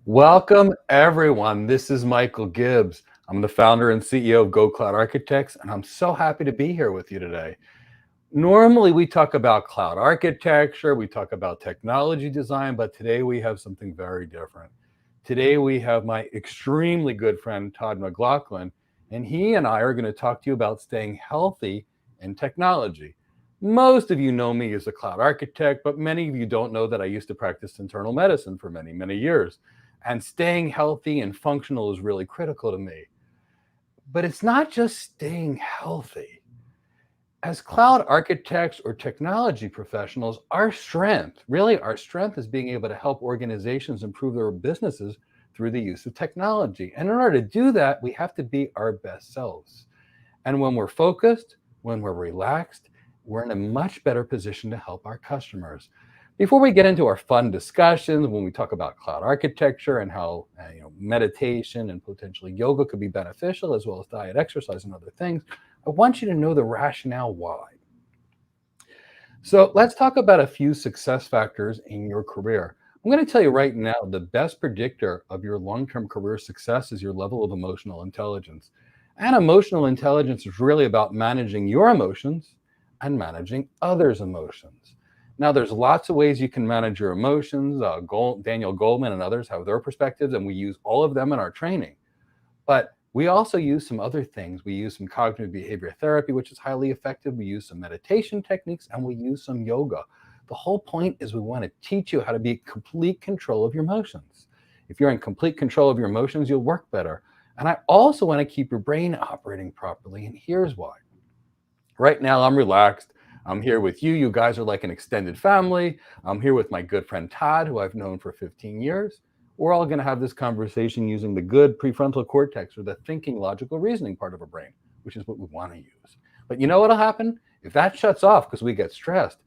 Welcome, everyone. This is Michael Gibbs. I'm the founder and CEO of Go Cloud Architects, and I'm so happy to be here with you today. Normally, we talk about cloud architecture, we talk about technology design, but today we have something very different. Today, we have my extremely good friend, Todd McLaughlin, and he and I are going to talk to you about staying healthy in technology. Most of you know me as a cloud architect, but many of you don't know that I used to practice internal medicine for many, many years. And staying healthy and functional is really critical to me. But it's not just staying healthy. As cloud architects or technology professionals, our strength is being able to help organizations improve their businesses through the use of technology. And in order to do that, we have to be our best selves. And when we're focused, when we're relaxed, we're in a much better position to help our customers. Before we get into our fun discussions, when we talk about cloud architecture and how meditation and potentially yoga could be beneficial, as well as diet, exercise, and other things, I want you to know the rationale why. So let's talk about a few success factors in your career. I'm going to tell you right now, the best predictor of your long-term career success is your level of emotional intelligence. And emotional intelligence is really about managing your emotions and managing others' emotions. Now, there's lots of ways you can manage your emotions. Daniel Goleman and others have their perspectives, and we use all of them in our training. But we also use some other things. We use some cognitive behavior therapy, which is highly effective. We use some meditation techniques, and we use some yoga. The whole point is we want to teach you how to be in complete control of your emotions. If you're in complete control of your emotions, you'll work better. And I also want to keep your brain operating properly, and here's why. Right now, I'm relaxed. I'm here with you. You guys are like an extended family. I'm here with my good friend Todd, who I've known for 15 years. We're all going to have this conversation using the good prefrontal cortex, or the thinking, logical reasoning part of our brain, which is what we want to use. But you know what'll happen? If that shuts off because we get stressed,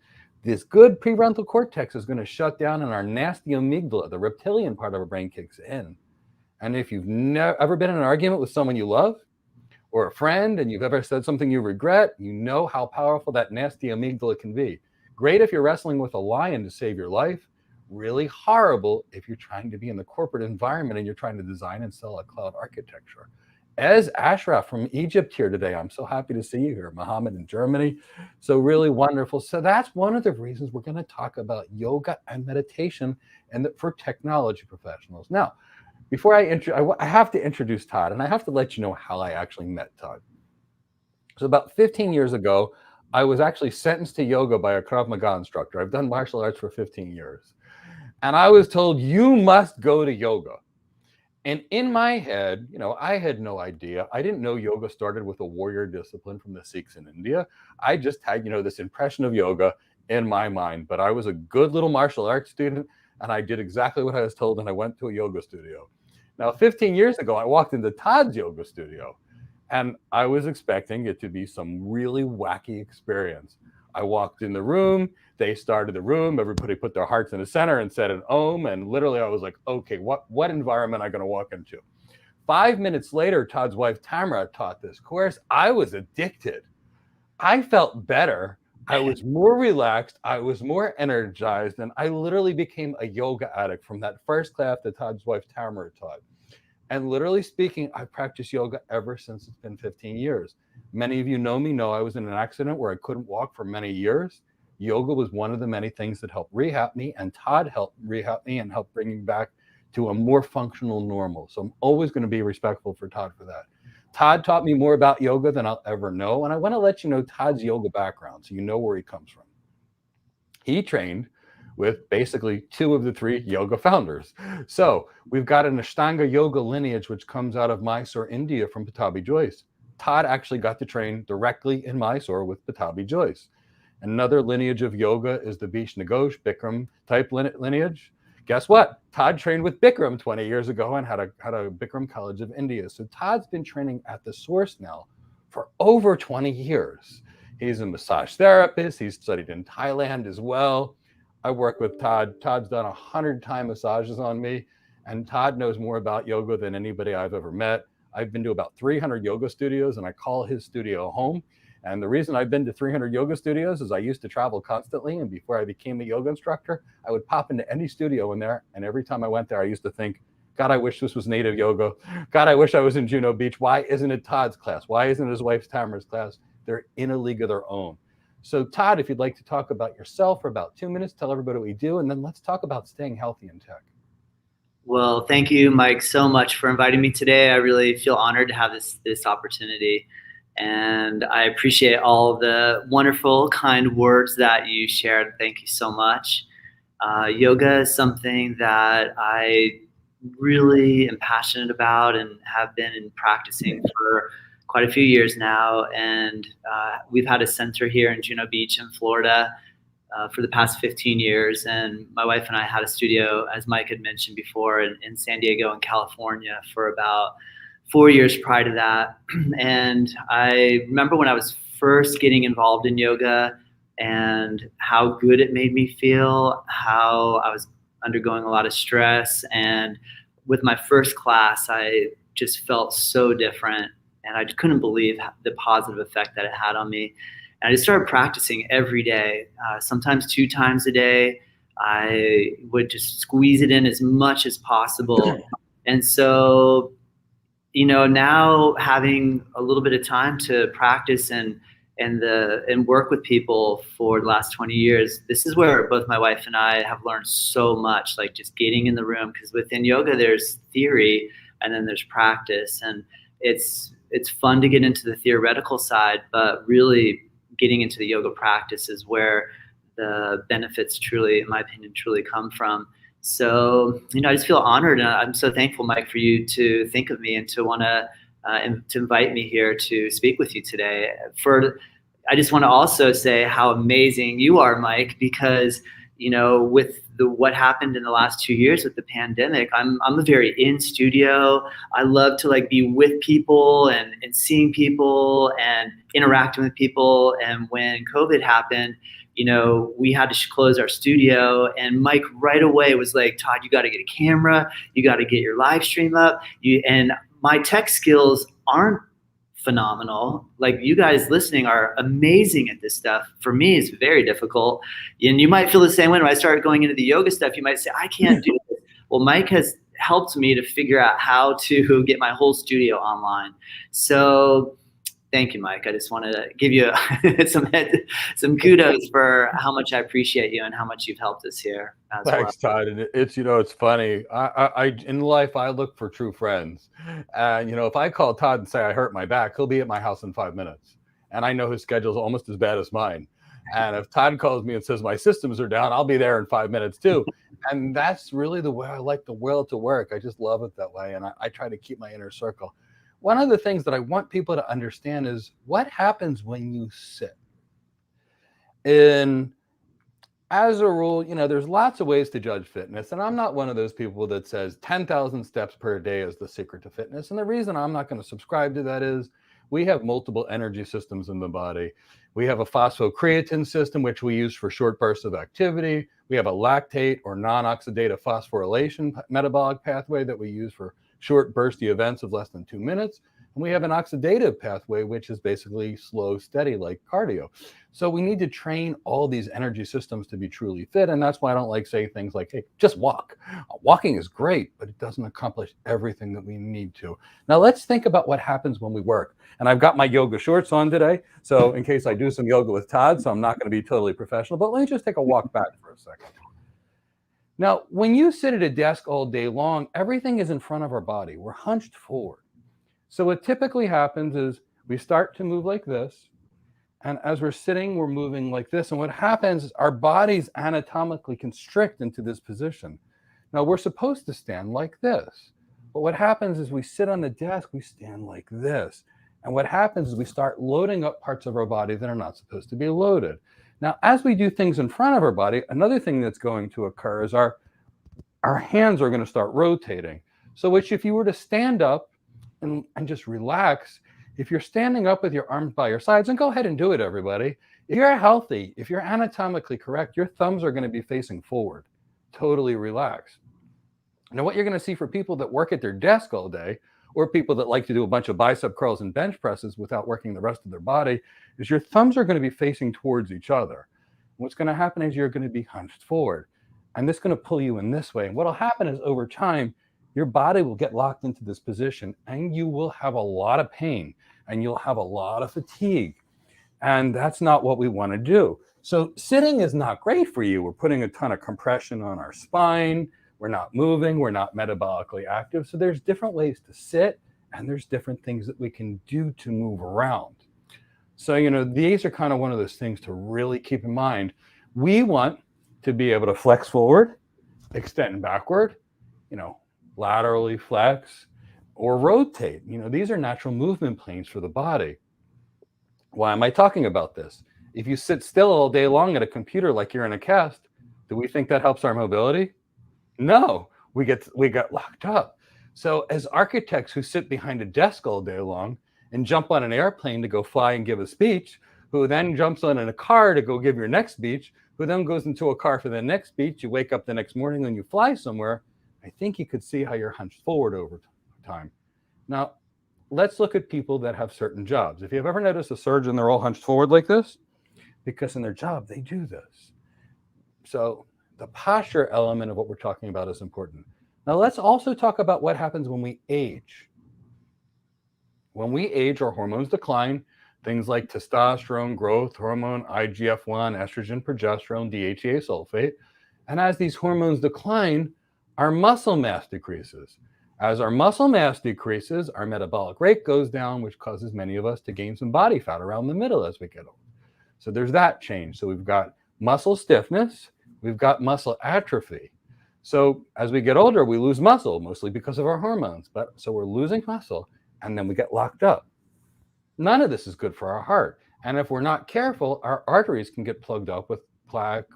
this good prefrontal cortex is going to shut down and our nasty amygdala, the reptilian part of our brain, kicks in. And if you've ever been in an argument with someone you love, or a friend, and you've ever said something you regret, you know how powerful that nasty amygdala can be. Great if you're wrestling with a lion to save your life. Really horrible if you're trying to be in the corporate environment and you're trying to design and sell a cloud architecture. Ez Ashraf from Egypt here today. I'm so happy to see you here. Mohammed in Germany. So really wonderful. So that's one of the reasons we're going to talk about yoga and meditation for technology professionals. Now, before I have to introduce Todd, and I have to let you know how I actually met Todd. So about 15 years ago, I was actually sentenced to yoga by a Krav Maga instructor. I've done martial arts for 15 years. And I was told, you must go to yoga. And in my head, I had no idea. I didn't know yoga started with a warrior discipline from the Sikhs in India. I just had, this impression of yoga in my mind. But I was a good little martial arts student, and I did exactly what I was told, and I went to a yoga studio. Now, 15 years ago, I walked into Todd's yoga studio, and I was expecting it to be some really wacky experience. I walked in the room, they started the room, everybody put their hearts in the center and said an om, and literally I was like, okay, what environment am I going to walk into? 5 minutes later, Todd's wife, Tamara, taught this course. I was addicted. I felt better. I was more relaxed. I was more energized. And I literally became a yoga addict from that first class that Todd's wife, Tamara, taught. And literally speaking, I practiced yoga ever since. It's been 15 years. Many of you know me, know I was in an accident where I couldn't walk for many years. Yoga was one of the many things that helped rehab me, and Todd helped rehab me and helped bring me back to a more functional normal. So I'm always going to be respectful for Todd for that. Todd taught me more about yoga than I'll ever know. And I want to let you know Todd's yoga background so you know where he comes from. He trained with basically two of the three yoga founders. So we've got an ashtanga yoga lineage, which comes out of Mysore, India, from Pattabhi Jois. Todd actually got to train directly in Mysore with Pattabhi Jois. Another lineage of yoga is the Bishna Ghosh, Bikram type lineage. Guess what? Todd trained with Bikram 20 years ago and had a Bikram College of India. So Todd's been training at the source now for over 20 years. He's a massage therapist. He's studied in Thailand as well. I work with Todd. Todd's done 100 Thai massages on me, and Todd knows more about yoga than anybody I've ever met. I've been to about 300 yoga studios, and I call his studio home. And the reason I've been to 300 yoga studios is I used to travel constantly. And before I became a yoga instructor, I would pop into any studio in there. And every time I went there, I used to think, God, I wish this was native yoga. God, I wish I was in Juno Beach. Why isn't it Todd's class? Why isn't his wife's Tamara's class? They're in a league of their own. So Todd, if you'd like to talk about yourself for about 2 minutes, tell everybody what you do, and then let's talk about staying healthy in tech. Well, thank you, Mike, so much for inviting me today. I really feel honored to have this opportunity. And I appreciate all the wonderful, kind words that you shared. Thank you so much. Yoga is something that I really am passionate about and have been practicing for quite a few years now. And we've had a center here in Juno Beach in Florida for the past 15 years. And my wife and I had a studio, as Mike had mentioned before, in San Diego and California for about 4 years prior to that. And I remember when I was first getting involved in yoga and how good it made me feel, how I was undergoing a lot of stress. And with my first class, I just felt so different. And I couldn't believe the positive effect that it had on me. And I just started practicing every day, sometimes 2 times a day. I would just squeeze it in as much as possible. And so, now having a little bit of time to practice and work with people for the last 20 years, this is where both my wife and I have learned so much, like just getting in the room, because within yoga, there's theory and then there's practice. And it's fun to get into the theoretical side, but really getting into the yoga practice is where the benefits truly, in my opinion, truly come from. So, I just feel honored, and I'm so thankful, Mike, for you to think of me and to want to invite me here to speak with you today. I just want to also say how amazing you are, Mike, because, with what happened in the last 2 years with the pandemic, I'm a very in studio. I love to be with people and seeing people and interacting with people. And when COVID happened, we had to close our studio, and Mike right away was like, Todd, you got to get a camera. You got to get your live stream up. And my tech skills aren't phenomenal. Like, you guys listening are amazing at this stuff. For me, it's very difficult. And you might feel the same way when I started going into the yoga stuff. You might say, I can't do this. Well, Mike has helped me to figure out how to get my whole studio online. So thank you, Mike. I just wanted to give you some kudos for how much I appreciate you and how much you've helped us here as well. Thanks, Todd. And it's funny. I in life, I look for true friends. And, if I call Todd and say I hurt my back, he'll be at my house in 5 minutes. And I know his schedule is almost as bad as mine. And if Todd calls me and says my systems are down, I'll be there in 5 minutes too. And that's really the way I like the world to work. I just love it that way. And I try to keep my inner circle. One of the things that I want people to understand is what happens when you sit. As a rule, there's lots of ways to judge fitness. And I'm not one of those people that says 10,000 steps per day is the secret to fitness. And the reason I'm not going to subscribe to that is we have multiple energy systems in the body. We have a phosphocreatine system, which we use for short bursts of activity. We have a lactate or non-oxidative phosphorylation metabolic pathway that we use for short bursty events of less than 2 minutes. And we have an oxidative pathway, which is basically slow, steady, like cardio. So we need to train all these energy systems to be truly fit. And that's why I don't like saying things like, hey, just walk. Walking is great, but it doesn't accomplish everything that we need to. Now let's think about what happens when we work. And I've got my yoga shorts on today. So in case I do some yoga with Todd, so I'm not going to be totally professional, but let me just take a walk back for a second. Now, when you sit at a desk all day long, everything is in front of our body. We're hunched forward. So what typically happens is we start to move like this. And as we're sitting, we're moving like this. And what happens is our bodies anatomically constrict into this position. Now, we're supposed to stand like this. But what happens is we sit on the desk, we stand like this. And what happens is we start loading up parts of our body that are not supposed to be loaded. Now, as we do things in front of our body, another thing that's going to occur is our hands are going to start rotating. So which if you were to stand up and just relax, if you're standing up with your arms by your sides, and go ahead and do it, everybody. If you're healthy, if you're anatomically correct, your thumbs are going to be facing forward. Totally relax. Now, what you're going to see for people that work at their desk all day, or people that like to do a bunch of bicep curls and bench presses without working the rest of their body, is your thumbs are going to be facing towards each other. What's going to happen is you're going to be hunched forward. And this is going to pull you in this way. And what will happen is over time, your body will get locked into this position and you will have a lot of pain and you'll have a lot of fatigue. And that's not what we want to do. So sitting is not great for you. We're putting a ton of compression on our spine. We're not moving. We're not metabolically active. So there's different ways to sit, and there's different things that we can do to move around. So, these are kind of one of those things to really keep in mind. We want to be able to flex forward, extend backward, laterally flex, or rotate. These are natural movement planes for the body. Why am I talking about this? If you sit still all day long at a computer like you're in a cast, do we think that helps our mobility? No, we get locked up. So as architects who sit behind a desk all day long and jump on an airplane to go fly and give a speech, who then jumps on in a car to go give your next speech, who then goes into a car for the next speech, you wake up the next morning and you fly somewhere, I think you could see how you're hunched forward over time. Now, let's look at people that have certain jobs. If you've ever noticed a surgeon, they're all hunched forward like this, because in their job, they do this. So the posture element of what we're talking about is important. Now, let's also talk about what happens when we age. When we age, our hormones decline. Things like testosterone, growth hormone, IGF-1, estrogen, progesterone, DHEA sulfate. And as these hormones decline, our muscle mass decreases. As our muscle mass decreases, our metabolic rate goes down, which causes many of us to gain some body fat around the middle as we get older. So there's that change. So we've got muscle stiffness, we've got muscle atrophy. So as we get older, we lose muscle, mostly because of our hormones. So we're losing muscle, and then we get locked up. None of this is good for our heart. And if we're not careful, our arteries can get plugged up with plaque,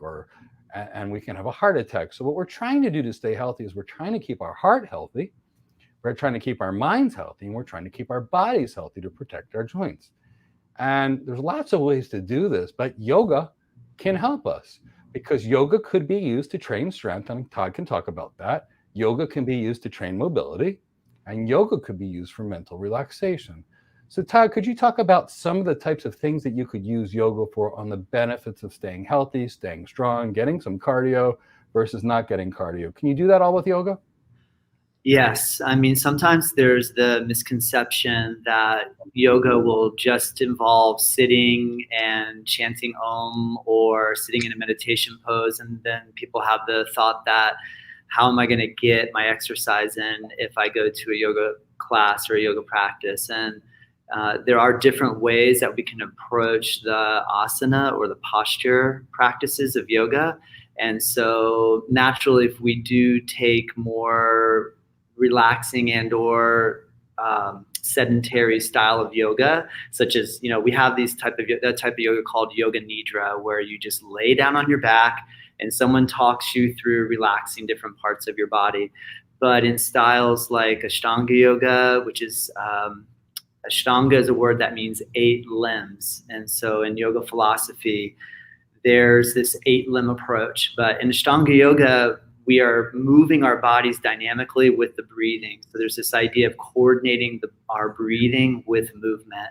and we can have a heart attack. So what we're trying to do to stay healthy is we're trying to keep our heart healthy, we're trying to keep our minds healthy, and we're trying to keep our bodies healthy to protect our joints. And there's lots of ways to do this, but yoga can help us, because yoga could be used to train strength. I mean, Todd can talk about that. Yoga can be used to train mobility, and yoga could be used for mental relaxation. So Todd, could you talk about some of the types of things that you could use yoga for on the benefits of staying healthy, staying strong, getting some cardio versus not getting cardio? Can you do that all with yoga? Yes. I mean, sometimes there's the misconception that yoga will just involve sitting and chanting Om or sitting in a meditation pose. And then people have the thought that, how am I going to get my exercise in if I go to a yoga class or a yoga practice? And there are different ways that we can approach the asana or the posture practices of yoga. And so naturally, if we do take more relaxing and or sedentary style of yoga, such as, we have that type of yoga called yoga nidra, where you just lay down on your back and someone talks you through relaxing different parts of your body. But in styles like ashtanga yoga, which is ashtanga is a word that means 8 limbs. And so in yoga philosophy, there's this 8-limb approach. But in ashtanga yoga, we are moving our bodies dynamically with the breathing. So there's this idea of coordinating our breathing with movement.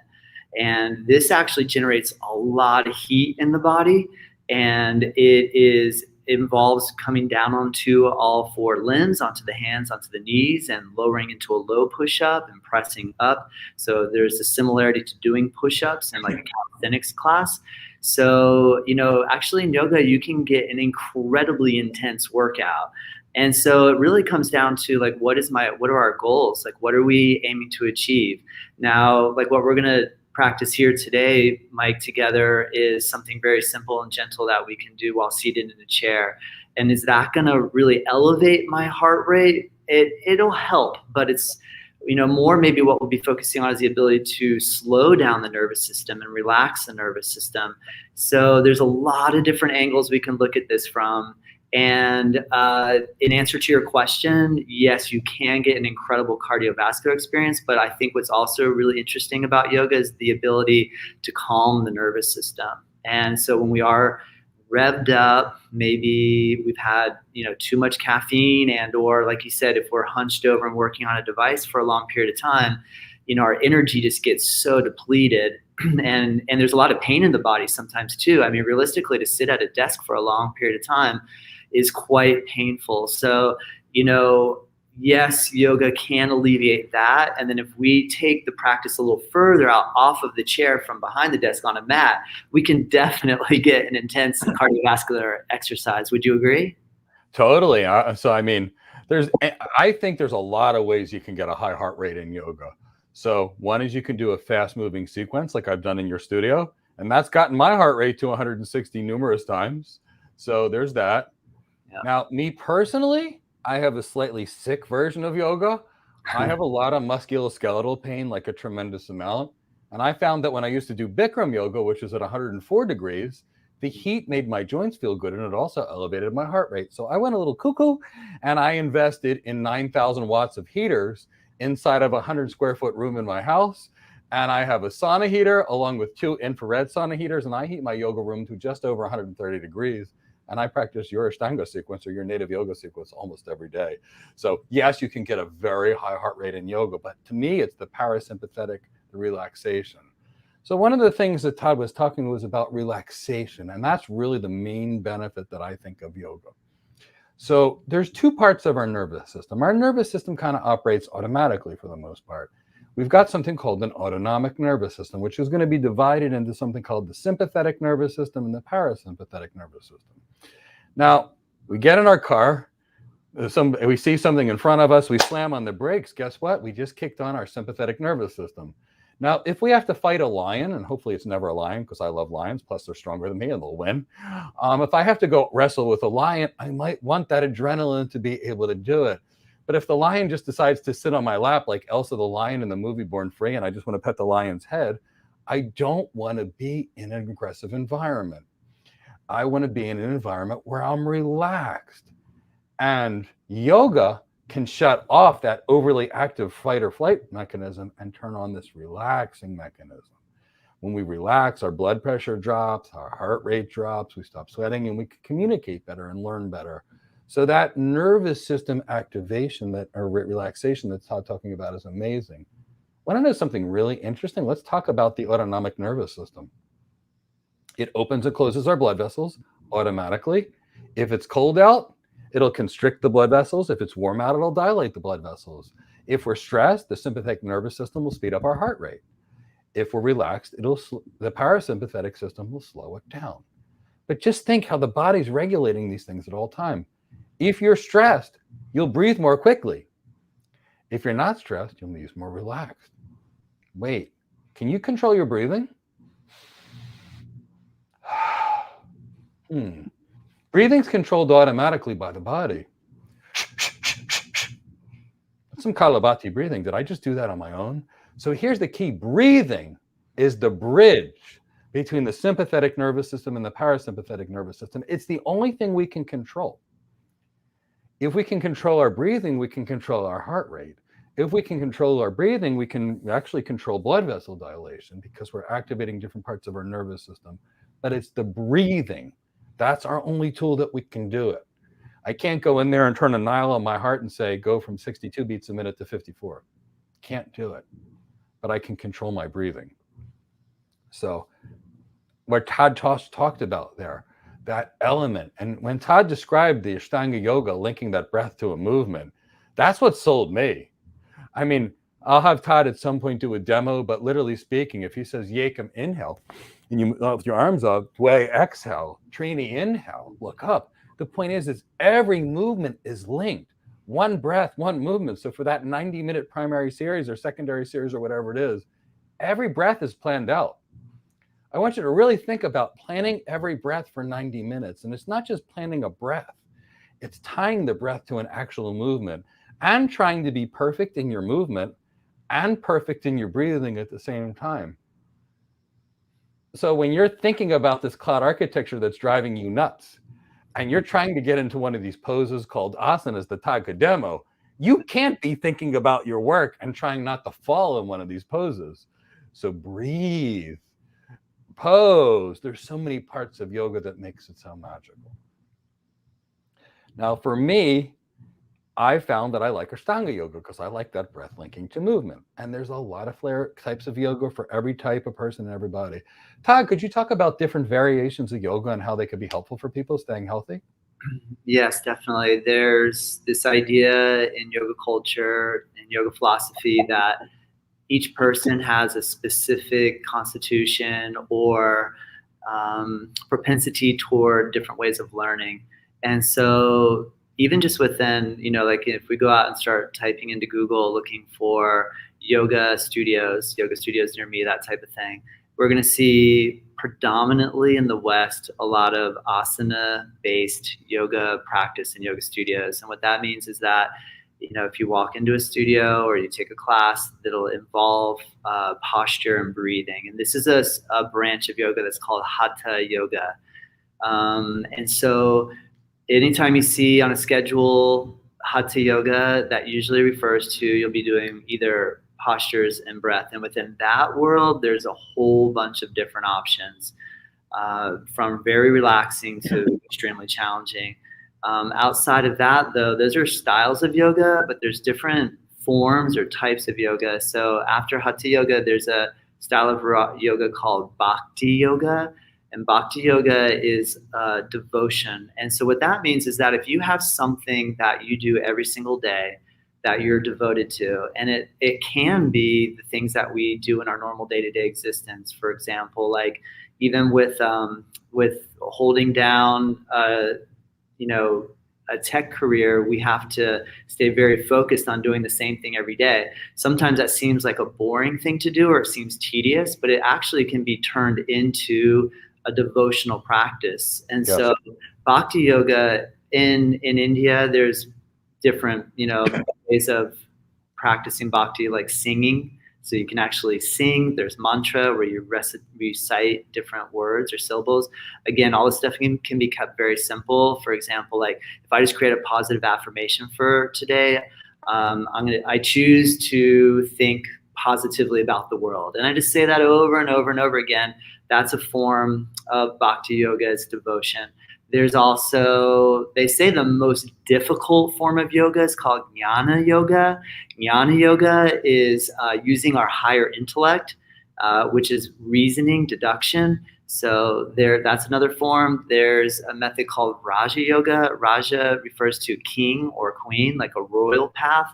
And this actually generates a lot of heat in the body. And it involves coming down onto all 4 limbs, onto the hands, onto the knees, and lowering into a low push-up and pressing up. So there's a similarity to doing push-ups in like a calisthenics class. So, actually in yoga, you can get an incredibly intense workout. And so it really comes down to like, what are our goals? Like, what are we aiming to achieve? Now, like what we're going to practice here today, Mike, together is something very simple and gentle that we can do while seated in a chair. And is that going to really elevate my heart rate? It'll help, but it's, more maybe what we'll be focusing on is the ability to slow down the nervous system and relax the nervous system. So there's a lot of different angles we can look at this from. And in answer to your question, yes, you can get an incredible cardiovascular experience, but I think what's also really interesting about yoga is the ability to calm the nervous system. And so when we are revved up, maybe we've had, too much caffeine, and or like you said, if we're hunched over and working on a device for a long period of time, our energy just gets so depleted. And there's a lot of pain in the body sometimes too. I mean, realistically, to sit at a desk for a long period of time is quite painful. So, yes, yoga can alleviate that. And then if we take the practice a little further out off of the chair from behind the desk on a mat, we can definitely get an intense cardiovascular exercise. Would you agree? Totally. So, I mean, I think there's a lot of ways you can get a high heart rate in yoga. So one is you can do a fast moving sequence like I've done in your studio, and that's gotten my heart rate to 160 numerous times. So there's that. Yeah. Now, me personally, I have a slightly sick version of yoga. I have a lot of musculoskeletal pain, like a tremendous amount. And I found that when I used to do Bikram yoga, which is at 104 degrees, the heat made my joints feel good, and it also elevated my heart rate. So I went a little cuckoo, and I invested in 9,000 watts of heaters inside of a 100 square foot room in my house. And I have a sauna heater along with 2 infrared sauna heaters, and I heat my yoga room to just over 130 degrees. And I practice your ashtanga sequence or your native yoga sequence almost every day. So yes, you can get a very high heart rate in yoga, but to me, it's the parasympathetic, the relaxation. So one of the things that Todd was talking was about relaxation, and that's really the main benefit that I think of yoga. So there's 2 parts of our nervous system. Our nervous system kind of operates automatically for the most part. We've got something called an autonomic nervous system, which is going to be divided into something called the sympathetic nervous system and the parasympathetic nervous system. Now, we get in our car, we see something in front of us, we slam on the brakes. Guess what? We just kicked on our sympathetic nervous system. Now, if we have to fight a lion, and hopefully it's never a lion because I love lions, plus they're stronger than me and they'll win. If I have to go wrestle with a lion, I might want that adrenaline to be able to do it. But if the lion just decides to sit on my lap like Elsa the lion in the movie Born Free, and I just want to pet the lion's head, I don't want to be in an aggressive environment. I want to be in an environment where I'm relaxed. And yoga can shut off that overly active fight or flight mechanism and turn on this relaxing mechanism. When we relax, our blood pressure drops, our heart rate drops, we stop sweating, and we can communicate better and learn better. So that nervous system activation or relaxation that Todd talking about is amazing. Want to know something really interesting? Let's talk about the autonomic nervous system. It opens and closes our blood vessels automatically. If it's cold out, it'll constrict the blood vessels. If it's warm out, it'll dilate the blood vessels. If we're stressed, the sympathetic nervous system will speed up our heart rate. If we're relaxed, the parasympathetic system will slow it down. But just think how the body's regulating these things at all time. If you're stressed, you'll breathe more quickly. If you're not stressed, you'll be more relaxed. Wait, can you control your breathing? Breathing's controlled automatically by the body. That's some Kalabati breathing. Did I just do that on my own? So here's the key. Breathing is the bridge between the sympathetic nervous system and the parasympathetic nervous system. It's the only thing we can control. If we can control our breathing, we can control our heart rate. If we can control our breathing, we can actually control blood vessel dilation because we're activating different parts of our nervous system. But it's the breathing. That's our only tool that we can do it. I can't go in there and turn a dial on my heart and say, go from 62 beats a minute to 54. Can't do it. But I can control my breathing. So what Todd talked about there, that element. And when Todd described the Ashtanga yoga, linking that breath to a movement, that's what sold me. I mean, I'll have Todd at some point do a demo, but literally speaking, if he says Yakam inhale, and you with your arms up, Dway exhale, Trini inhale, look up. The point is every movement is linked. One breath, one movement. So for that 90-minute primary series or secondary series or whatever it is, every breath is planned out. I want you to really think about planning every breath for 90 minutes. And it's not just planning a breath. It's tying the breath to an actual movement and trying to be perfect in your movement and perfect in your breathing at the same time. So when you're thinking about this cloud architecture that's driving you nuts, and you're trying to get into one of these poses called asanas, the Tagga demo, you can't be thinking about your work and trying not to fall in one of these poses. So breathe, pose. There's so many parts of yoga that makes it so magical. Now, for me, I found that I like Ashtanga yoga because I like that breath linking to movement. And there's a lot of types of yoga for every type of person and everybody. Todd, could you talk about different variations of yoga and how they could be helpful for people staying healthy? Yes, definitely. There's this idea in yoga culture and yoga philosophy that each person has a specific constitution or propensity toward different ways of learning. And so even just within, like if we go out and start typing into Google looking for yoga studios near me, that type of thing, we're going to see predominantly in the West a lot of asana-based yoga practice and yoga studios. And what that means is that if you walk into a studio or you take a class, that'll involve posture and breathing. And this is a branch of yoga that's called Hatha yoga. And so anytime you see on a schedule Hatha yoga, that usually refers to you'll be doing either postures and breath. And within that world, there's a whole bunch of different options, from very relaxing to extremely challenging. Outside of that, though, those are styles of yoga, but there's different forms or types of yoga. So after Hatha yoga, there's a style of yoga called Bhakti yoga. And Bhakti yoga is devotion. And so what that means is that if you have something that you do every single day that you're devoted to, and it can be the things that we do in our normal day-to-day existence. For example, like even with holding down a tech career, we have to stay very focused on doing the same thing every day. Sometimes that seems like a boring thing to do, or it seems tedious, but it actually can be turned into a devotional practice. And Yes. so Bhakti yoga in India, there's different, ways of practicing Bhakti, like singing. So you can actually sing. There's mantra where you recite different words or syllables. Again, all this stuff can be kept very simple. For example, like if I just create a positive affirmation for today, I choose to think positively about the world. And I just say that over and over and over again. That's a form of Bhakti yoga, it's devotion. There's also, they say the most difficult form of yoga is called Jnana yoga. Jnana yoga is using our higher intellect, which is reasoning, deduction. So that's another form. There's a method called Raja yoga. Raja refers to king or queen, like a royal path.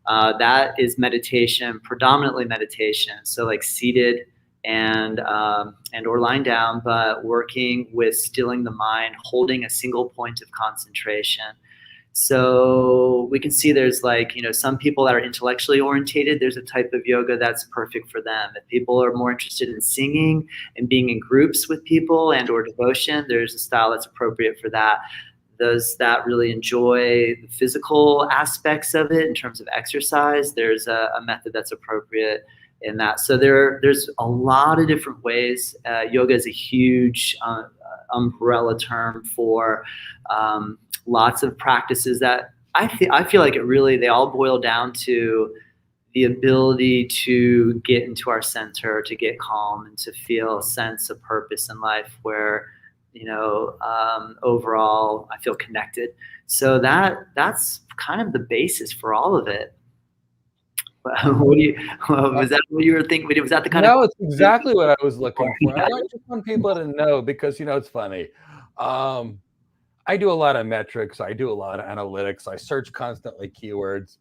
That is meditation, predominantly meditation. So like seated and or lying down, but working with stilling the mind, holding a single point of concentration. So we can see there's some people that are intellectually orientated, there's a type of yoga that's perfect for them. If people are more interested in singing and being in groups with people and or devotion, there's a style that's appropriate for that. Those that really enjoy the physical aspects of it in terms of exercise, there's a method that's appropriate in that. So there's a lot of different ways. Yoga is a huge umbrella term for lots of practices that I feel like they all boil down to the ability to get into our center, to get calm, and to feel a sense of purpose in life where, overall I feel connected. So that's kind of the basis for all of it. Was that what you were thinking? Was that the kind of? No, it's exactly what I was looking for. I just want people to know because, it's funny. I do a lot of metrics. I do a lot of analytics. I search constantly keywords.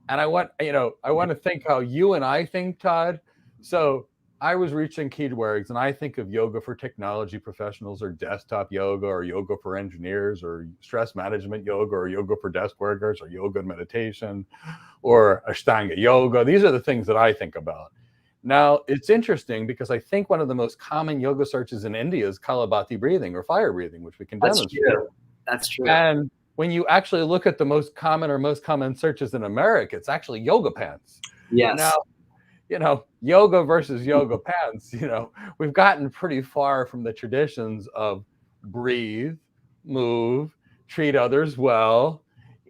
And I want to think how you and I think, Todd. So I was reaching keywords and I think of yoga for technology professionals or desktop yoga or yoga for engineers or stress management yoga or yoga for desk workers or yoga and meditation or ashtanga yoga. These are the things that I think about. Now, it's interesting because I think one of the most common yoga searches in India is Kalabati breathing or fire breathing, which we can demonstrate. That's true. And when you actually look at the most common searches in America, it's actually yoga pants. Yes. Now, yoga versus yoga pants, we've gotten pretty far from the traditions of breathe, move, treat others well.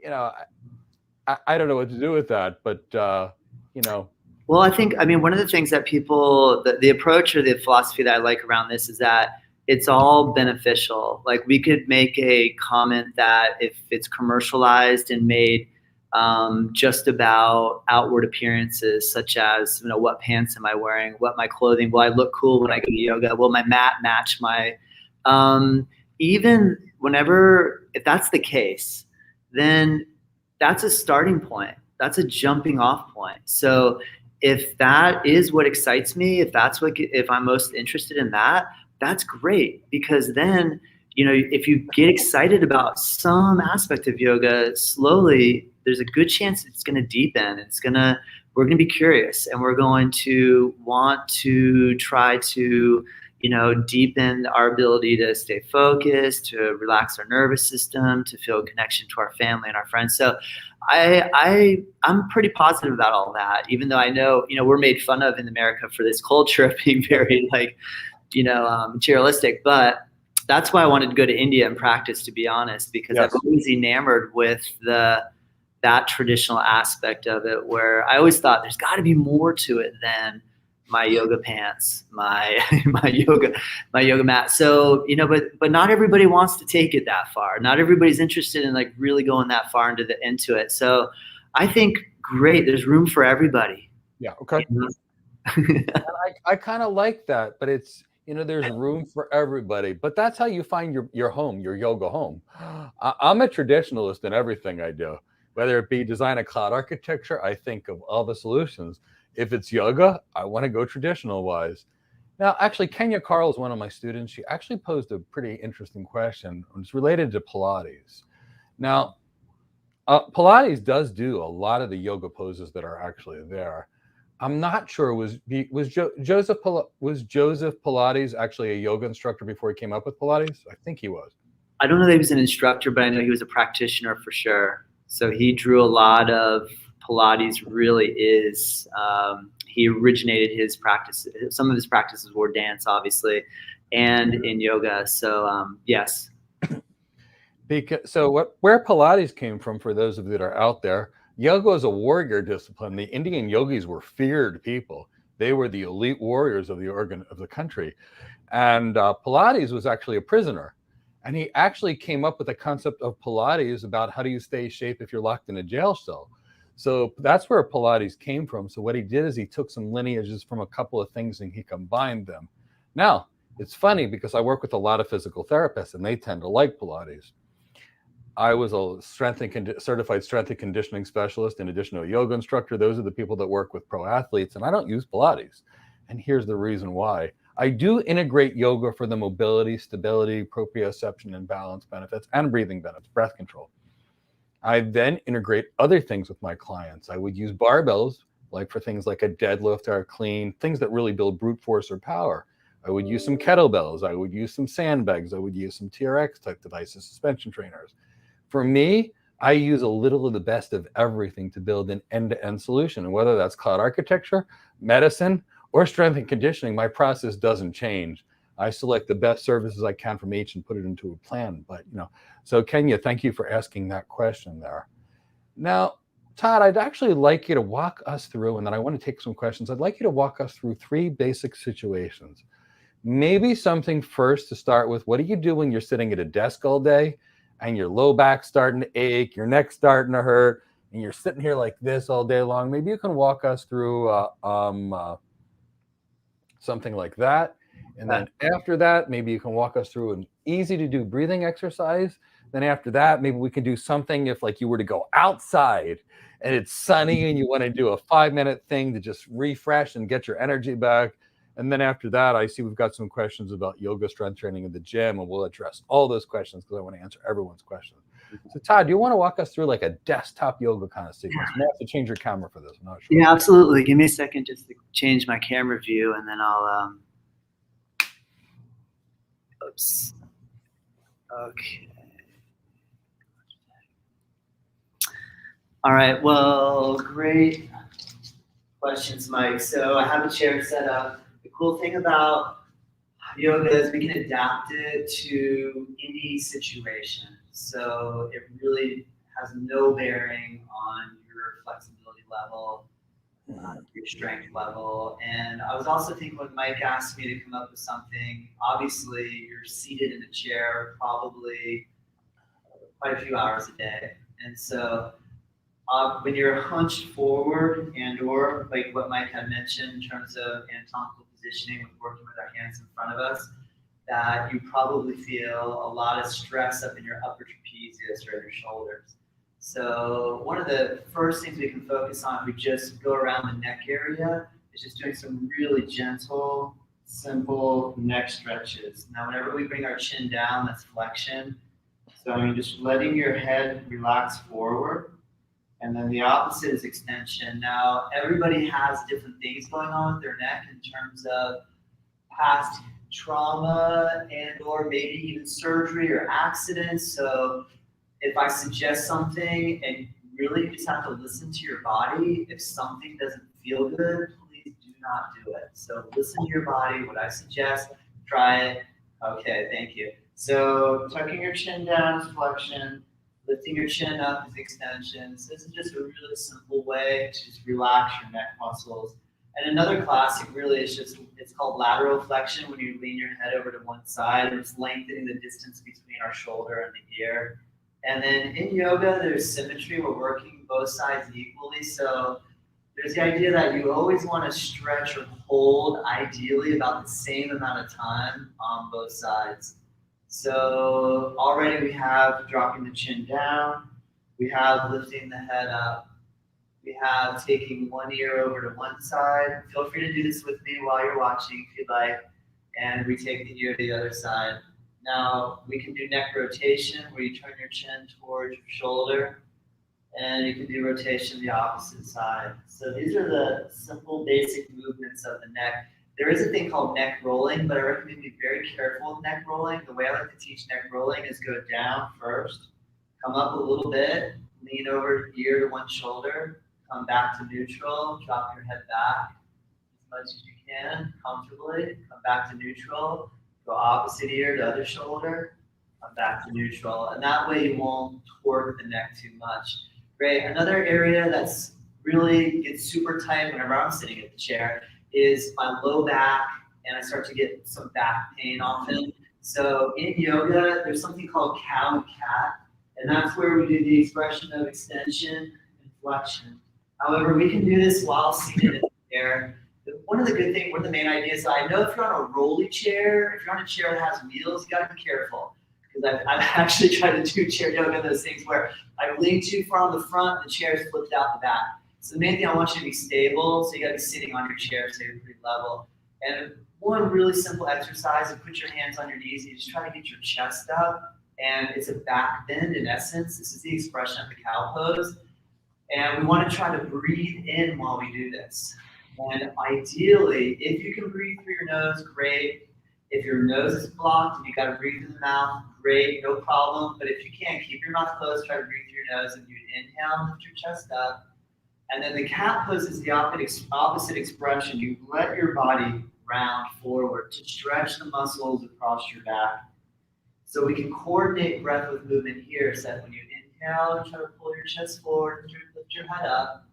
I don't know what to do with that, but, Well, I think, one of the things that the approach or the philosophy that I like around this is that it's all beneficial. Like we could make a comment that if it's commercialized and made just about outward appearances, such as, what pants am I wearing? What my clothing? Will I look cool when I go to yoga? Will my mat match my, even whenever, if that's the case, then that's a starting point. That's a jumping off point. So if that is what excites me, if I'm most interested in that, that's great, because then, if you get excited about some aspect of yoga, slowly, there's a good chance it's going to deepen. We're going to be curious, and we're going to want to try to, deepen our ability to stay focused, to relax our nervous system, to feel a connection to our family and our friends. So I'm pretty positive about all that, even though I know, we're made fun of in America for this culture of being very materialistic, but that's why I wanted to go to India and practice, to be honest, because Yes. I've always enamored with that traditional aspect of it, where I always thought there's got to be more to it than my yoga pants, my yoga mat. So, but not everybody wants to take it that far. Not everybody's interested in really going that far into it. So I think, great, there's room for everybody. Yeah. Okay. I kind of like that, but it's, there's room for everybody, but that's how you find your home, your yoga home. I'm a traditionalist in everything I do, whether it be design a cloud architecture. I think of all the solutions. If it's yoga, I want to go traditional wise. Now, actually, Kenya Carl is one of my students. She actually posed a pretty interesting question. It's related to Pilates. Now, Pilates does do a lot of the yoga poses that are actually there. I'm not sure, was Joseph Pilates actually a yoga instructor before he came up with Pilates? I think he was. I don't know that he was an instructor, but I know he was a practitioner for sure. So he drew a lot of Pilates. Really is, he originated his practice. Some of his practices were dance, obviously, and in yoga. So yes. Where Pilates came from, for those of you that are out there, yoga is a warrior discipline. The Indian yogis were feared people. They were the elite warriors of the country. And Pilates was actually a prisoner. And he actually came up with the concept of Pilates about how do you stay in shape if you're locked in a jail cell. So that's where Pilates came from. So what he did is he took some lineages from a couple of things and he combined them. Now, it's funny because I work with a lot of physical therapists and they tend to like Pilates. I was a certified strength and conditioning specialist in addition to a yoga instructor. Those are the people that work with pro athletes, and I don't use Pilates. And here's the reason why. I do integrate yoga for the mobility, stability, proprioception, and balance benefits, and breathing benefits, breath control. I then integrate other things with my clients. I would use barbells, like for things like a deadlift or a clean, things that really build brute force or power. I would use some kettlebells. I would use some sandbags. I would use some TRX type devices, suspension trainers. For me, I use a little of the best of everything to build an end-to-end solution. And whether that's cloud architecture, medicine, or strength and conditioning, my process doesn't change. I select the best services I can from each and put it into a plan. But, so Kenya, thank you for asking that question there. Now, Todd, I'd actually like you to walk us through, and then I want to take some questions. I'd like you to walk us through 3 basic situations. Maybe something first to start with. What do you do when you're sitting at a desk all day and your low back's starting to ache, your neck's starting to hurt, and you're sitting here like this all day long? Maybe you can walk us through something like that. And then after that, maybe you can walk us through an easy to do breathing exercise. Then after that, maybe we can do something if you were to go outside and it's sunny and you want to do a 5-minute thing to just refresh and get your energy back. And then after that, I see we've got some questions about yoga strength training in the gym, and we'll address all those questions because I want to answer everyone's questions. So Todd, do you want to walk us through like a desktop yoga kind of sequence? You may have to change your camera for this. I'm not sure. Yeah, absolutely. Give me a second just to change my camera view, and then I'll, oops. Okay. All right. Well, great questions, Mike. So I have a chair set up. The cool thing about yoga is we can adapt it to any situation. So it really has no bearing on your flexibility level, your strength level. And I was also thinking when Mike asked me to come up with something, obviously you're seated in a chair probably quite a few hours a day. And so when you're hunched forward and or like what Mike had mentioned in terms of anatomical positioning with working with our hands in front of us, that you probably feel a lot of stress up in your upper trapezius or in your shoulders. So one of the first things we can focus on, if we just go around the neck area, is just doing some really gentle, simple neck stretches. Now, whenever we bring our chin down, that's flexion. So you're just letting your head relax forward. And then the opposite is extension. Now, everybody has different things going on with their neck in terms of past trauma and or maybe even surgery or accidents. So if I suggest something and really you just have to listen to your body, if something doesn't feel good, please do not do it. So listen to your body. What I suggest, try it. Okay, thank you. So tucking your chin down is flexion. Lifting your chin up is extension. So this is just a really simple way to just relax your neck muscles. And another classic really is just, it's called lateral flexion, when you lean your head over to one side, and it's lengthening the distance between our shoulder and the ear. And then in yoga, there's symmetry. We're working both sides equally. So there's the idea that you always want to stretch or hold ideally about the same amount of time on both sides. So already we have dropping the chin down, we have lifting the head up, we have taking one ear over to one side. Feel free to do this with me while you're watching if you'd like, and we take the ear to the other side. Now we can do neck rotation where you turn your chin towards your shoulder, and you can do rotation the opposite side. So these are the simple basic movements of the neck. There is a thing called neck rolling, but I recommend you be very careful with neck rolling. The way I like to teach neck rolling is go down first, come up a little bit, lean over ear to one shoulder, come back to neutral, drop your head back as much as you can comfortably, come back to neutral, go opposite ear to other shoulder, come back to neutral. And that way you won't torque the neck too much. Great. Another area that's really gets super tight whenever I'm sitting at the chair is my low back, and I start to get some back pain often. So in yoga, there's something called cow and cat, and that's where we do the expression of extension and flexion. However, we can do this while seated in the chair. One of the good things, one of the main ideas, I know if you're on a rolly chair, if you're on a chair that has wheels, you gotta be careful. Because I've actually tried to do chair yoga, those things where I lean too far on the front, the chair is flipped out the back. So the main thing, I want you to be stable, so you gotta be sitting on your chair so you're pretty level. And one really simple exercise is put your hands on your knees, and you just try to get your chest up, and it's a back bend in essence. This is the expression of the cow pose. And we wanna try to breathe in while we do this. And ideally, if you can breathe through your nose, great. If your nose is blocked and you gotta breathe through the mouth, great, no problem. But if you can't, keep your mouth closed, try to breathe through your nose, and you inhale, lift your chest up. And then the cat pose is the opposite expression. You let your body round forward to stretch the muscles across your back. So we can coordinate breath with movement here. So that when you inhale, try to pull your chest forward, lift your head up.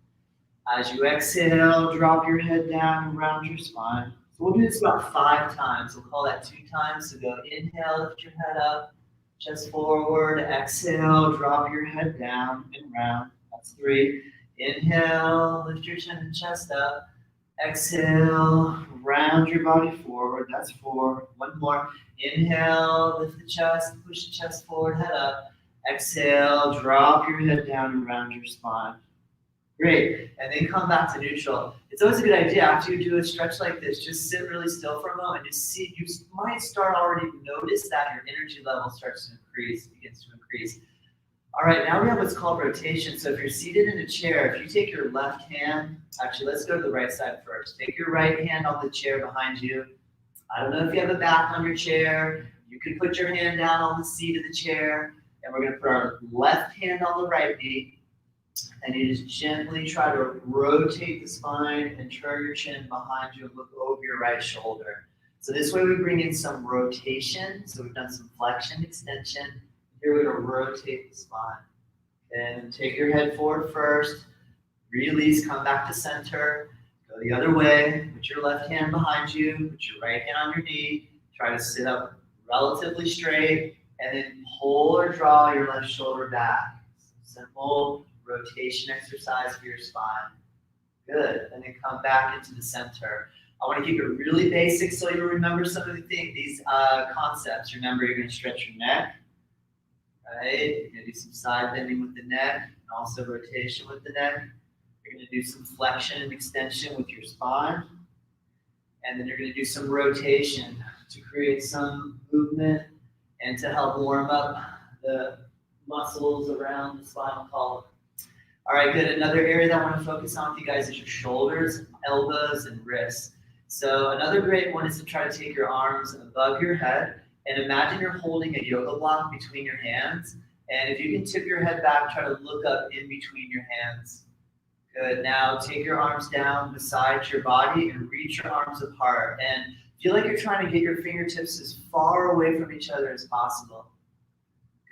As you exhale, drop your head down and round your spine. So we'll do this about 5 times. We'll call that 2 times. So go inhale, lift your head up, chest forward, exhale, drop your head down and round. That's 3. Inhale, lift your chin and chest up. Exhale, round your body forward. That's 4. One more. Inhale, lift the chest, push the chest forward, head up. Exhale, drop your head down and round your spine. Great. And then come back to neutral. It's always a good idea after you do a stretch like this, just sit really still for a moment. Just see, you might start already notice that your energy level starts to increase, begins to increase. All right, now we have what's called rotation. So if you're seated in a chair, if you take your left hand, actually, let's go to the right side first. Take your right hand on the chair behind you. I don't know if you have a back on your chair. You can put your hand down on the seat of the chair, and we're gonna put our left hand on the right knee, and you just gently try to rotate the spine and turn your chin behind you and look over your right shoulder. So this way we bring in some rotation. So we've done some flexion, extension. Here we're going to rotate the spine. And take your head forward first. Release, come back to center. Go the other way. Put your left hand behind you. Put your right hand on your knee. Try to sit up relatively straight. And then pull or draw your left shoulder back. Simple rotation exercise for your spine. Good. And then come back into the center. I want to keep it really basic so you remember some of these concepts. Remember, you're going to stretch your neck, right? You're going to do some side bending with the neck and also rotation with the neck. You're going to do some flexion and extension with your spine. And then you're going to do some rotation to create some movement and to help warm up the muscles around the spinal column. All right, good. Another area that I want to focus on with you guys is your shoulders, elbows, and wrists. So another great one is to try to take your arms above your head and imagine you're holding a yoga block between your hands. And if you can tip your head back, try to look up in between your hands. Good. Now take your arms down beside your body and reach your arms apart. And feel like you're trying to get your fingertips as far away from each other as possible.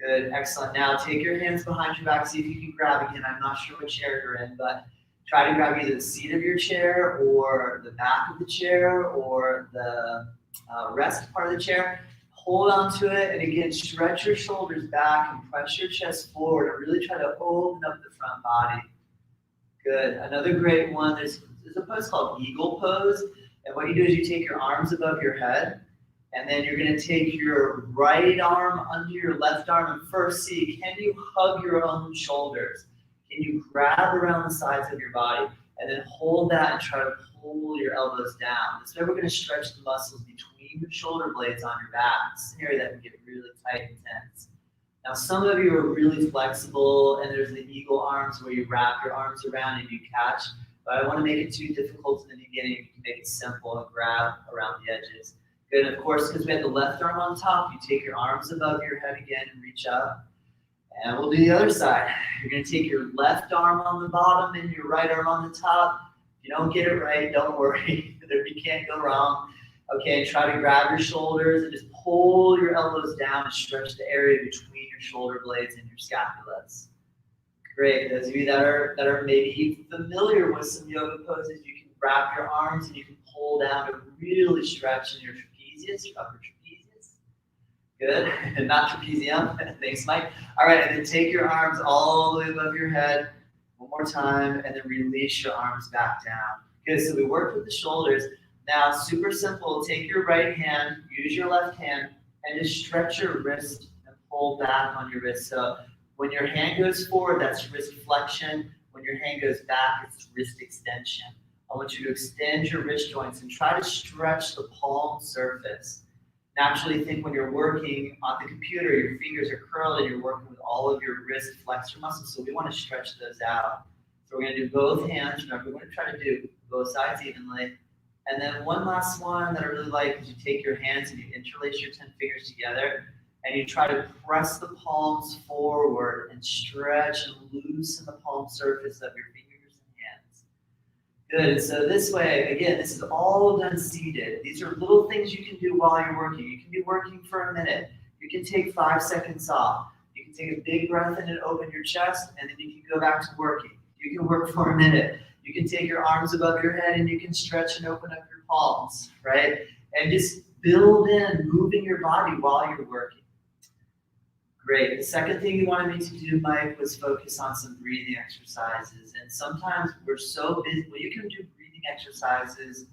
Good. Excellent. Now take your hands behind your back. See if you can grab again. I'm not sure what chair you're in, but try to grab either the seat of your chair or the back of the chair or the rest part of the chair. Hold on to it. And again, stretch your shoulders back and press your chest forward and really try to open up the front body. Good. Another great one, there's a pose called eagle pose. And what you do is you take your arms above your head, and then you're going to take your right arm under your left arm and first see, can you hug your own shoulders? Can you grab around the sides of your body? And then hold that and try to pull your elbows down. This way we're going to stretch the muscles between your shoulder blades on your back. This is an area that can get really tight and tense. Now, some of you are really flexible, and there's the eagle arms where you wrap your arms around and you catch, but I don't want to make it too difficult in the beginning. You can make it simple and grab around the edges. Good, and of course, because we have the left arm on top, you take your arms above your head again and reach up. And we'll do the other side. You're going to take your left arm on the bottom and your right arm on the top. If you don't get it right, don't worry. You can't go wrong. Okay, try to grab your shoulders and just pull your elbows down and stretch the area between your shoulder blades and your scapulas. Great. Those of you that are maybe familiar with some yoga poses, you can wrap your arms and you can pull down to really stretch in your trapezius, your upper trapezius. Good. And not trapezium. Thanks, Mike. All right, and then take your arms all the way above your head one more time, and then release your arms back down. Good. So we worked with the shoulders. Now, super simple, take your right hand, use your left hand, and just stretch your wrist and pull back on your wrist. So when your hand goes forward, that's wrist flexion. When your hand goes back, it's wrist extension. I want you to extend your wrist joints and try to stretch the palm surface. Naturally, think when you're working on the computer, your fingers are curled and you're working with all of your wrist flexor muscles, so we want to stretch those out. So we're going to do both hands. Remember, we're going to try to do both sides evenly. And then one last one that I really like is you take your hands and you interlace your 10 fingers together and you try to press the palms forward and stretch and loosen the palm surface of your fingers and hands. Good. So this way, again, this is all done seated. These are little things you can do while you're working. You can be working for a minute. You can take 5 seconds off. You can take a big breath in and open your chest, and then you can go back to working. You can work for a minute. You can take your arms above your head and you can stretch and open up your palms, right? And just build in moving your body while you're working. Great. The second thing you wanted me to do, Mike, was focus on some breathing exercises. And sometimes we're so busy. Well, you can do breathing exercises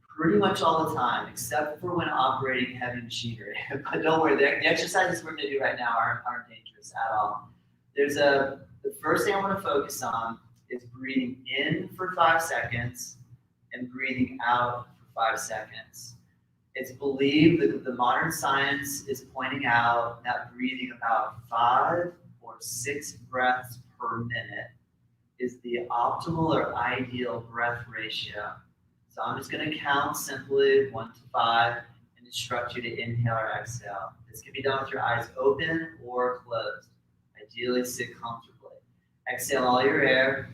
pretty much all the time, except for when operating heavy machinery. But don't worry, the exercises we're going to do right now aren't dangerous at all. The first thing I want to focus on is breathing in for 5 seconds and breathing out for 5 seconds. It's believed that the modern science is pointing out that breathing about 5 or 6 breaths per minute is the optimal or ideal breath ratio. So I'm just going to count simply 1 to 5 and instruct you to inhale or exhale. This can be done with your eyes open or closed. Ideally, sit comfortably. Exhale all your air.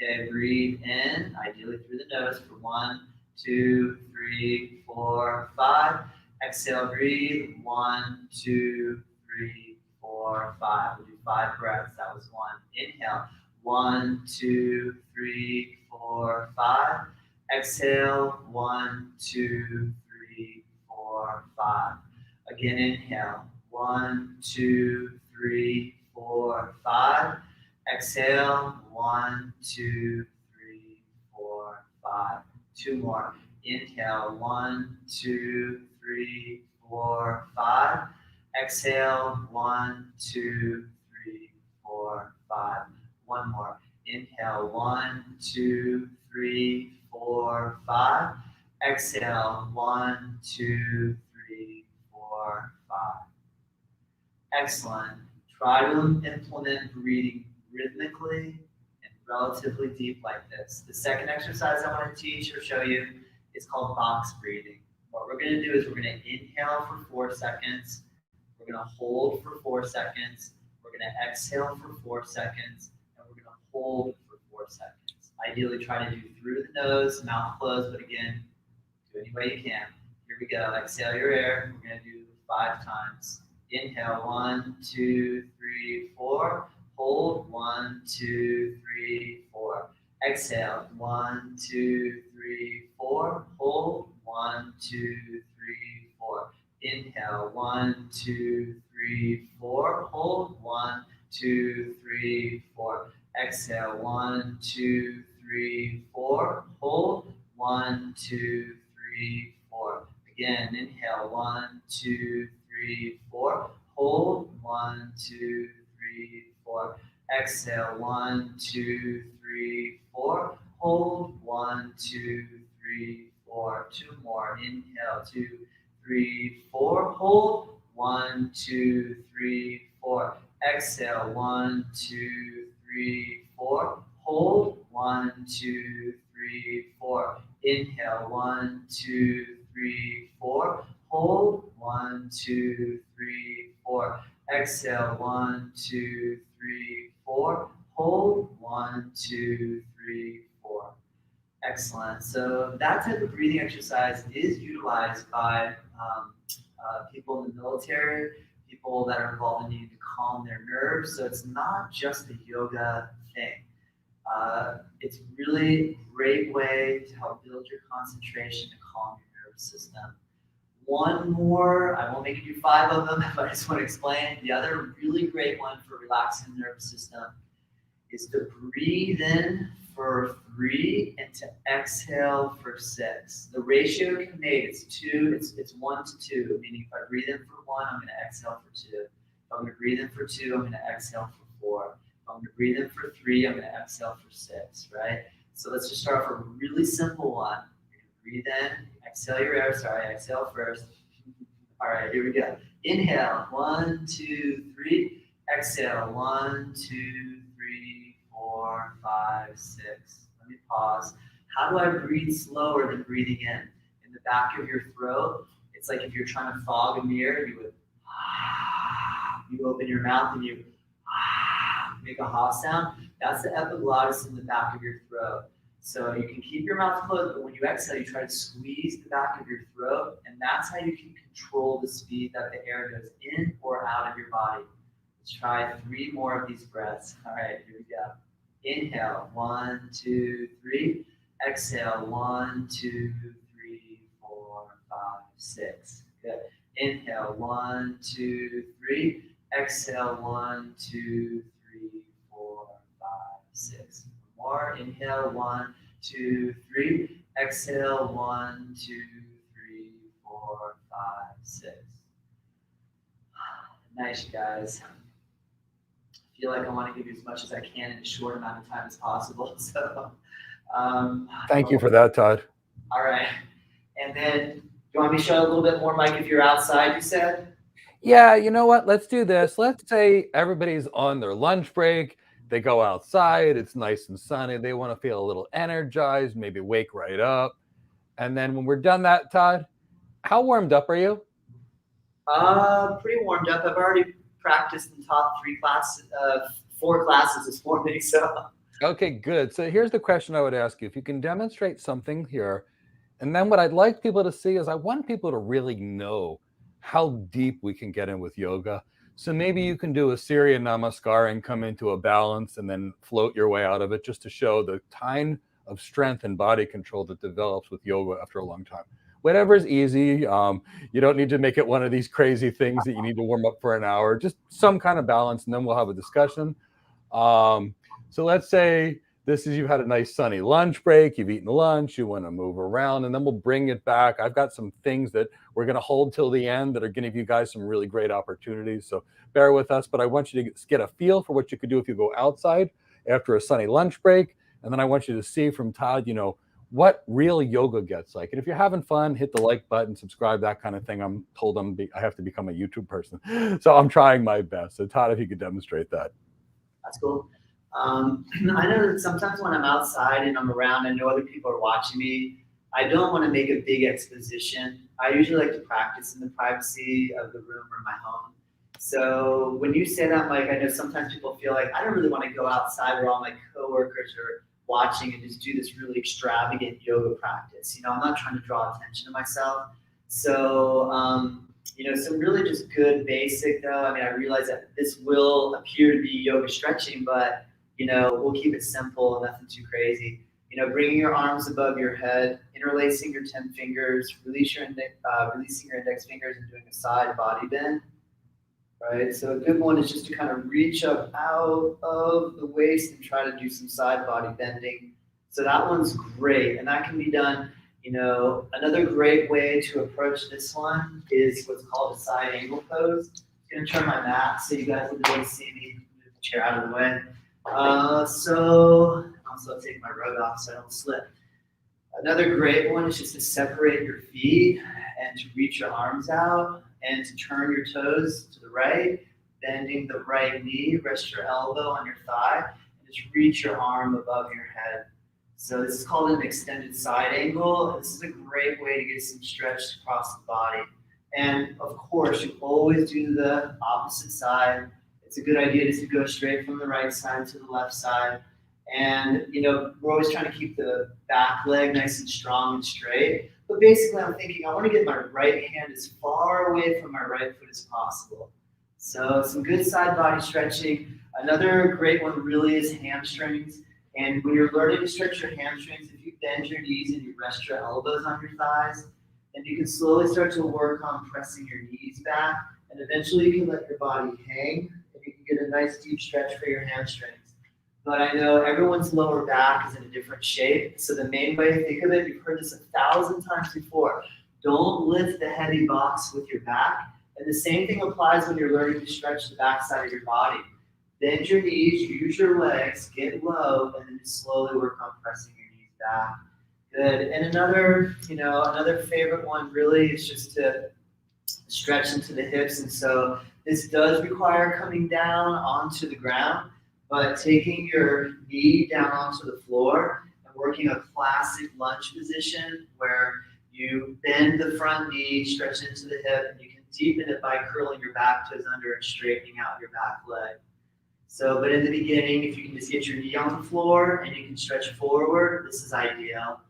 Okay, breathe in, ideally through the nose for 1, 2, 3, 4, 5. Exhale, breathe. 1, 2, 3, 4, 5. We'll do 5 breaths. That was 1. Inhale. 1, 2, 3, 4, 5. Exhale. 1, 2, 3, 4, 5. Again, inhale. 1, 2, 3, 4, 5. Exhale. 1, 2, 3, 4, 5. 2 more. Inhale, 1, 2, 3, 4, 5. Exhale, 1, 2, 3, 4, 5. One more. Inhale, 1, 2, 3, 4, 5. Exhale, 1, 2, 3, 4, 5. Excellent. Try to implement breathing rhythmically and relatively deep like this. The second exercise I want to teach or show you is called box breathing. What we're going to do is we're going to inhale for 4 seconds. We're going to hold for 4 seconds. We're going to exhale for 4 seconds. And we're going to hold for 4 seconds. Ideally, try to do through the nose, mouth closed, but again, do any way you can. Here we go. Exhale your air. We're going to do 5 times. Inhale, 1, 2, 3, 4. Hold, 1, 2, 3, 4. Exhale, 1, 2, 3, 4. Hold, 1, 2, 3, 4. Inhale, 1, 2, 3, 4. Hold, 1, 2, 3, 4. Exhale, 1, 2, 3, 4. Hold, 1, 2, 3, 4. Again, inhale, 1, 2, 3, 4. Hold, 1, 2, 3, 4. Exhale, 1, 2, 3, 4. Hold, 1, 2, 3, 4. 2 more. Inhale, 2, 3, 4. Hold, 1, 2, 3, 4. Exhale, 1, 2, 3, 4. Hold, 1, 2, 3, 4. Inhale, 1, 2, 3, 4. Hold, 1, 2, 3, 4. Exhale, 1, 2, 3, 4. Hold, 1, 2, 3, 4. Excellent. So that type of breathing exercise is utilized by people in the military, people that are involved in needing to calm their nerves. So it's not just a yoga thing. It's really a great way to help build your concentration to calm your nervous system. One more, I won't make you do 5 of them, but I just want to explain. The other really great one for relaxing the nervous system is to breathe in for 3 and to exhale for 6. The ratio can be made, it's 1 to 2, meaning if I breathe in for 1, I'm going to exhale for 2. If I'm going to breathe in for 2, I'm going to exhale for 4. If I'm going to breathe in for 3, I'm going to exhale for 6, right? So let's just start off with a really simple one. Breathe in, exhale your air, exhale first. All right, here we go. Inhale, 1, 2, 3. Exhale, 1, 2, 3, 4, 5, 6. Let me pause. How do I breathe slower than breathing in? In the back of your throat, it's like if you're trying to fog a mirror, you open your mouth and you make a ha sound. That's the epiglottis in the back of your throat. So you can keep your mouth closed, but when you exhale, you try to squeeze the back of your throat, and that's how you can control the speed that the air goes in or out of your body. Let's try 3 more of these breaths. All right, here we go. Inhale, 1, 2, 3. Exhale, 1, 2, 3, 4, 5, 6. Good. Inhale, 1, 2, 3. Exhale, 1, 2, 3, 4, 5, 6. More. Inhale, 1, 2, 3. Exhale, 1, 2, 3, 4, 5, 6. Nice, you guys. I feel like I want to give you as much as I can in as short amount of time as possible. So, Thank you for that, Todd. All right. And then, do you want me to show a little bit more, Mike, if you're outside, you said? Yeah, you know what? Let's do this. Let's say everybody's on their lunch break. They go outside. It's nice and sunny. They want to feel a little energized, maybe wake right up. And then when we're done that, Todd, how warmed up are you? Pretty warmed up. I've already practiced and taught 4 classes this morning. So. Okay, good. So here's the question I would ask you. If you can demonstrate something here, and then what I'd like people to see is I want people to really know how deep we can get in with yoga. So maybe you can do a Surya Namaskar and come into a balance and then float your way out of it, just to show the kind of strength and body control that develops with yoga after a long time. Whatever is easy. You don't need to make it one of these crazy things that you need to warm up for an hour. Just some kind of balance, and then we'll have a discussion. So let's say This is, you had a nice sunny lunch break, you've eaten lunch, you want to move around, and then we'll bring it back. I've got some things that we're going to hold till the end that are going to give you guys some really great opportunities. So bear with us, but I want you to get a feel for what you could do if you go outside after a sunny lunch break. And then I want you to see from Todd, what real yoga gets like. And if you're having fun, hit the like button, subscribe, that kind of thing. I'm told I have to become a YouTube person. So I'm trying my best. So Todd, if you could demonstrate that. That's cool. I know that sometimes when I'm outside and I'm around, I know other people are watching me. I don't want to make a big exposition. I usually like to practice in the privacy of the room or my home. So when you say that, Mike, I know sometimes people feel like I don't really want to go outside where all my coworkers are watching and just do this really extravagant yoga practice. I'm not trying to draw attention to myself. So, some really just good basic though. I mean, I realize that this will appear to be yoga stretching, but we'll keep it simple, nothing too crazy. Bringing your arms above your head, interlacing your 10 fingers, releasing your index fingers and doing a side body bend. Right, so a good one is just to kind of reach up out of the waist and try to do some side body bending. So that one's great, and that can be done. Another great way to approach this one is what's called a side angle pose. I'm going to turn my mat so you guys will be able to see me. Move the chair out of the way. So also take my rug off so I don't slip. Another great one is just to separate your feet and to reach your arms out and to turn your toes to the right, bending the right knee, rest your elbow on your thigh, and just reach your arm above your head. So this is called an extended side angle. This is a great way to get some stretch across the body. And of course, you always do the opposite side. It's a good idea just to go straight from the right side to the left side. And, we're always trying to keep the back leg nice and strong and straight. But basically, I'm thinking I want to get my right hand as far away from my right foot as possible. So some good side body stretching. Another great one really is hamstrings. And when you're learning to stretch your hamstrings, if you bend your knees and you rest your elbows on your thighs, then you can slowly start to work on pressing your knees back. And eventually you can let your body hang and you can get a nice deep stretch for your hamstrings. But I know everyone's lower back is in a different shape. So the main way to think of it, you've heard this 1,000 times before, don't lift the heavy box with your back. And the same thing applies when you're learning to stretch the back side of your body. Bend your knees, use your legs, get low, and then just slowly work on pressing your knees back. Good. And another favorite one really is just to stretch into the hips. And so this does require coming down onto the ground, but taking your knee down onto the floor and working a classic lunge position where you bend the front knee, stretch into the hip, and you can deepen it by curling your back toes under and straightening out your back leg. So, but in the beginning, if you can just get your knee on the floor and you can stretch forward, this is ideal.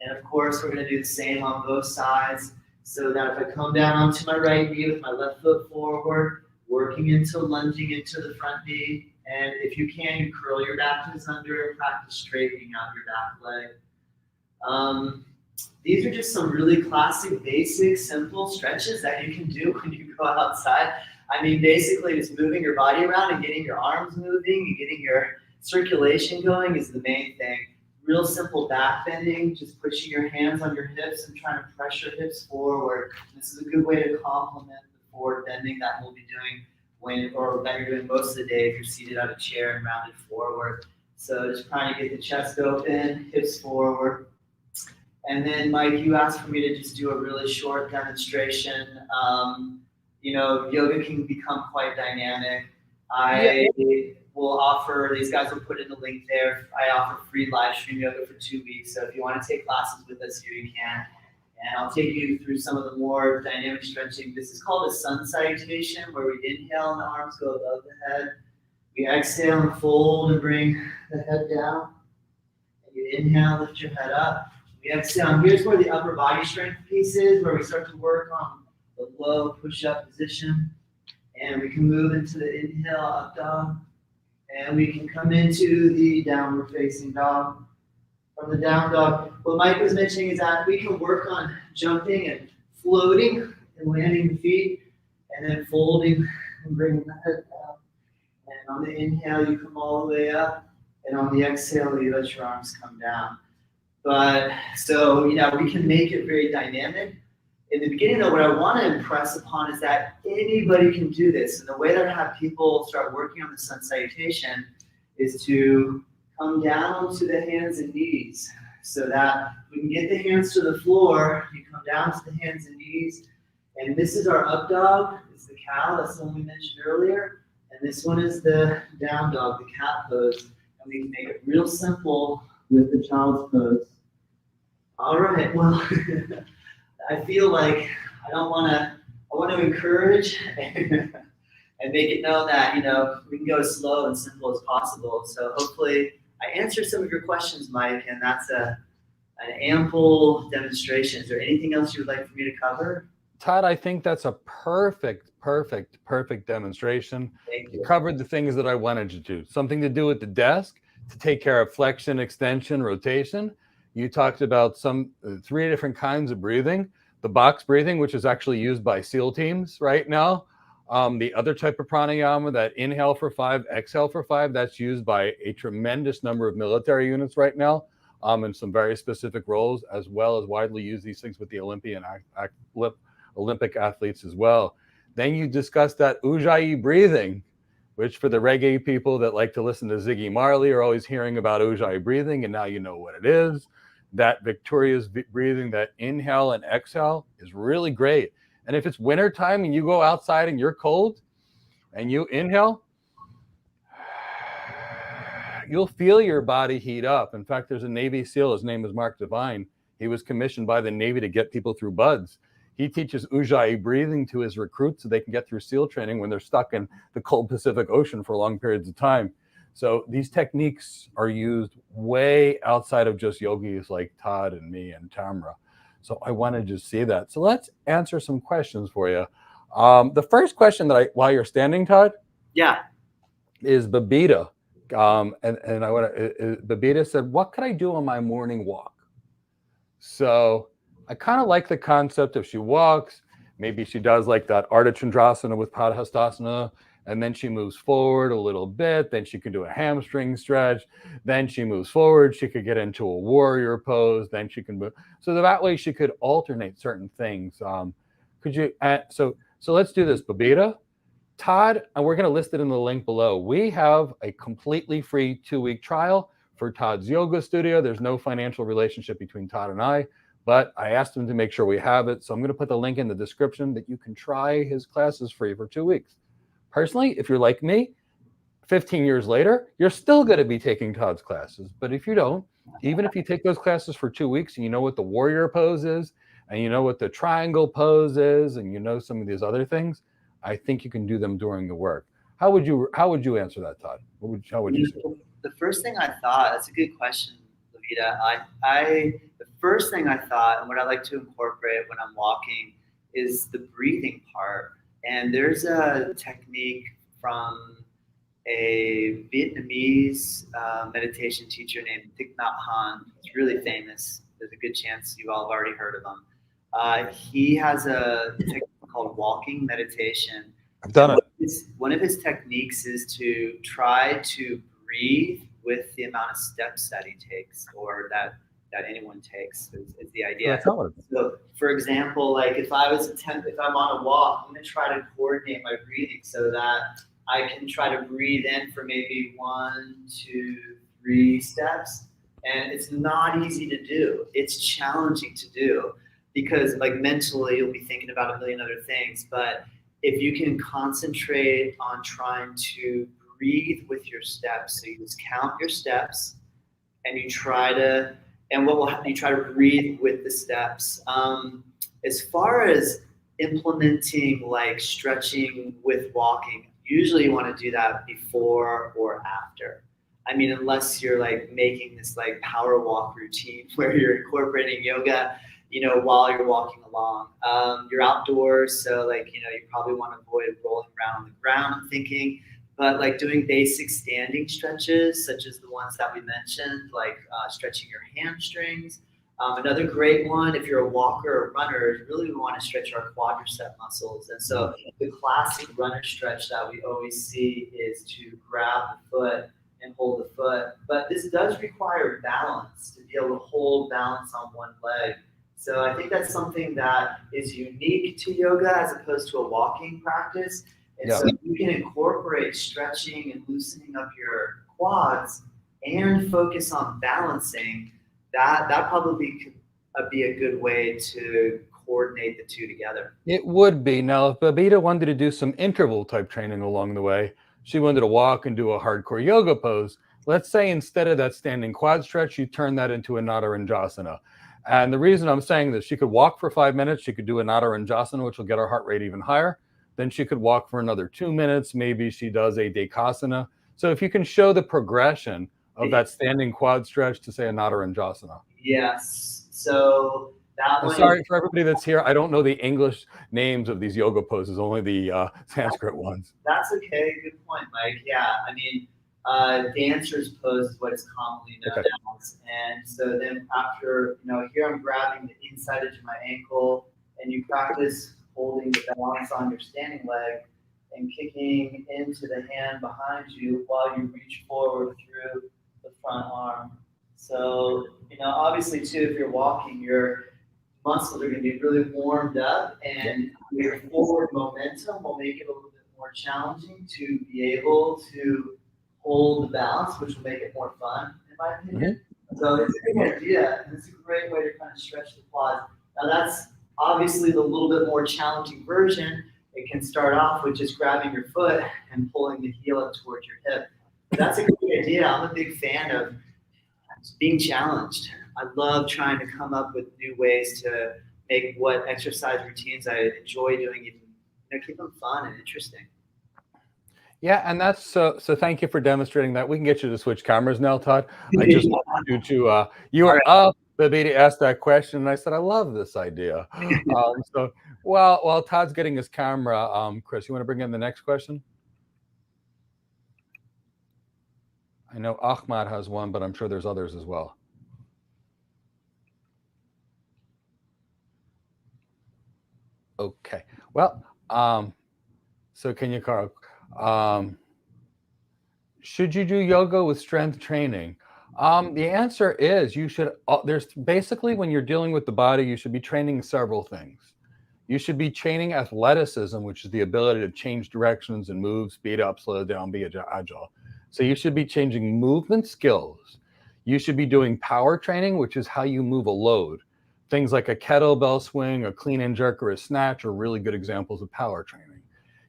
And of course, we're going to do the same on both sides. So that if I come down onto my right knee with my left foot forward, working into lunging into the front knee. And if you can, you curl your back toes under and practice straightening out your back leg. These are just some really classic, basic, simple stretches that you can do when you go outside. I mean, basically just moving your body around and getting your arms moving and getting your circulation going is the main thing. Real simple back bending, just pushing your hands on your hips and trying to press your hips forward. This is a good way to complement the forward bending that we'll be doing that you're doing most of the day if you're seated on a chair and rounded forward. So just trying to get the chest open, hips forward. And then, Mike, you asked for me to just do a really short demonstration. Yoga can become quite dynamic. I will offer, these guys will put in the link there. I offer free live stream yoga for 2 weeks. So if you want to take classes with us here, you can. And I'll take you through some of the more dynamic stretching. This is called a sun salutation, where we inhale and the arms go above the head. We exhale and fold and bring the head down. And you inhale, lift your head up. We exhale. And here's where the upper body strength piece is, where we start to work on the low push-up position. And we can move into the inhale, up dog. And we can come into the downward facing dog. From the down dog, what Mike was mentioning is that we can work on jumping and floating and landing the feet, and then folding and bringing the head down. And on the inhale, you come all the way up. And on the exhale, you let your arms come down. But so, we can make it very dynamic. In the beginning, though, what I want to impress upon is that anybody can do this. And the way that I have people start working on the sun salutation is to come down to the hands and knees so that we can get the hands to the floor. You come down to the hands and knees. And this is our up dog. It's the cow. That's the one we mentioned earlier. And this one is the down dog, the cat pose. And we can make it real simple with the child's pose. All right. Well, I feel like I want to encourage and make it known that, we can go as slow and simple as possible. So hopefully I answered some of your questions, Mike, and that's an ample demonstration. Is there anything else you would like for me to cover? Todd, I think that's a perfect demonstration. Thank you. You covered the things that I wanted you to do. Something to do with the desk, to take care of flexion, extension, rotation. You talked about some 3 different kinds of breathing. The box breathing, which is actually used by SEAL teams right now. The other type of pranayama, that inhale for 5, exhale for 5, that's used by a tremendous number of military units right now, in some very specific roles, as well as widely use these things with the Olympic athletes as well. Then you discussed that Ujjayi breathing, which for the reggae people that like to listen to Ziggy Marley are always hearing about Ujjayi breathing, and now you know what it is. That victorious breathing, that inhale and exhale is really great. And if it's wintertime and you go outside and you're cold and you inhale, you'll feel your body heat up. In fact, there's a Navy SEAL, his name is Mark Devine. He was commissioned by the Navy to get people through buds. He teaches Ujjayi breathing to his recruits so they can get through SEAL training when they're stuck in the cold Pacific Ocean for long periods of time. So these techniques are used way outside of just yogis like Todd and me and Tamra. So I wanted to see that. So let's answer some questions for you. The first question while you're standing, Todd, is Babita. And I want to, Babita said, what could I do on my morning walk? So I kind of like the concept if she walks, maybe she does like that Ardha Chandrasana with Padhastasana, and then she moves forward a little bit, then she can do a hamstring stretch, then she moves forward, she could get into a warrior pose, then she can move. So that way she could alternate certain things. Could you, so let's do this, Babita. Todd, and we're going to list it in the link below. We have a completely free 2-week trial for Todd's yoga studio. There's no financial relationship between Todd and I, but I asked him to make sure we have it. So I'm going to put the link in the description that you can try his classes free for 2 weeks. Personally, if you're like me, 15 years later, you're still going to be taking Todd's classes. But if you don't, even if you take those classes for 2 weeks and you know what the warrior pose is, and you know what the triangle pose is, and you know some of these other things, I think you can do them during the work. How would you answer that, Todd? How would you say? The first thing I thought, that's a good question, Lavita. The first thing I thought, and what I like to incorporate when I'm walking, is the breathing part. And there's a technique from a Vietnamese meditation teacher named Thich Nhat Hanh. He's really famous. There's a good chance you all have already heard of him. He has a technique called walking meditation. I've done it. One of his techniques is to try to breathe with the amount of steps that he takes, or that anyone takes is the idea. So, for example, like if I'm on a walk, I'm going to try to coordinate my breathing so that I can try to breathe in for maybe 1, 2, 3 steps. And it's not easy to do. It's challenging to do because like mentally you'll be thinking about a million other things. But if you can concentrate on trying to breathe with your steps, so you just count your steps and you try to, and what will happen, you try to breathe with the steps. As far as implementing like stretching with walking, usually you want to do that before or after. I mean, unless you're like making this like power walk routine where you're incorporating yoga, while you're walking along. You're outdoors, so like, you probably want to avoid rolling around on the ground, I'm thinking. But like doing basic standing stretches, such as the ones that we mentioned, like stretching your hamstrings. Another great one, if you're a walker or runner, is really we want to stretch our quadricep muscles. And so the classic runner stretch that we always see is to grab the foot and hold the foot. But this does require balance, to be able to hold balance on one leg. So I think that's something that is unique to yoga as opposed to a walking practice. And so you can incorporate stretching and loosening up your quads and focus on balancing. That probably could be a good way to coordinate the two together. It would be. Now, if Babita wanted to do some interval type training along the way, she wanted to walk and do a hardcore yoga pose. Let's say instead of that standing quad stretch, you turn that into a Nadaranjasana. And the reason I'm saying this, she could walk for 5 minutes, she could do a Nadaranjasana, which will get her heart rate even higher. Then she could walk for another 2 minutes. Maybe she does a Dekasana. So if you can show the progression of that standing quad stretch to say a Nadaranjasana. Yes. So that one. Sorry for everybody that's here. I don't know the English names of these yoga poses, only the Sanskrit ones. That's okay. Good point, Mike. Yeah. I mean, dancer's pose is what is commonly known as. And so then after, here I'm grabbing the inside edge of my ankle, and you practice holding the balance on your standing leg and kicking into the hand behind you while you reach forward through the front arm. So, obviously too, if you're walking, your muscles are going to be really warmed up, and your forward momentum will make it a little bit more challenging to be able to hold the balance, which will make it more fun, in my opinion. So it's a good idea, and it's a great way to kind of stretch the quads. Now that's obviously the little bit more challenging version. It can start off with just grabbing your foot and pulling the heel up towards your hip. But that's a great idea. I'm a big fan of being challenged. I love trying to come up with new ways to make what exercise routines I enjoy doing even, keep them fun and interesting. Yeah, and that's so thank you for demonstrating that. We can get you to switch cameras now, Todd. I just want you to, you were up, Babita asked that question, and I said, I love this idea. So while Todd's getting his camera, Chris, you want to bring in the next question? I know Ahmad has one, but I'm sure there's others as well. Okay, well, so can you, Carl, should you do yoga with strength training? The answer is you should. There's basically, when you're dealing with the body, you should be training several things. You should be training athleticism, which is the ability to change directions and move, speed up, slow down, be agile. So you should be changing movement skills. You should be doing power training, which is how you move a load. Things like a kettlebell swing, a clean and jerk, or a snatch are really good examples of power training.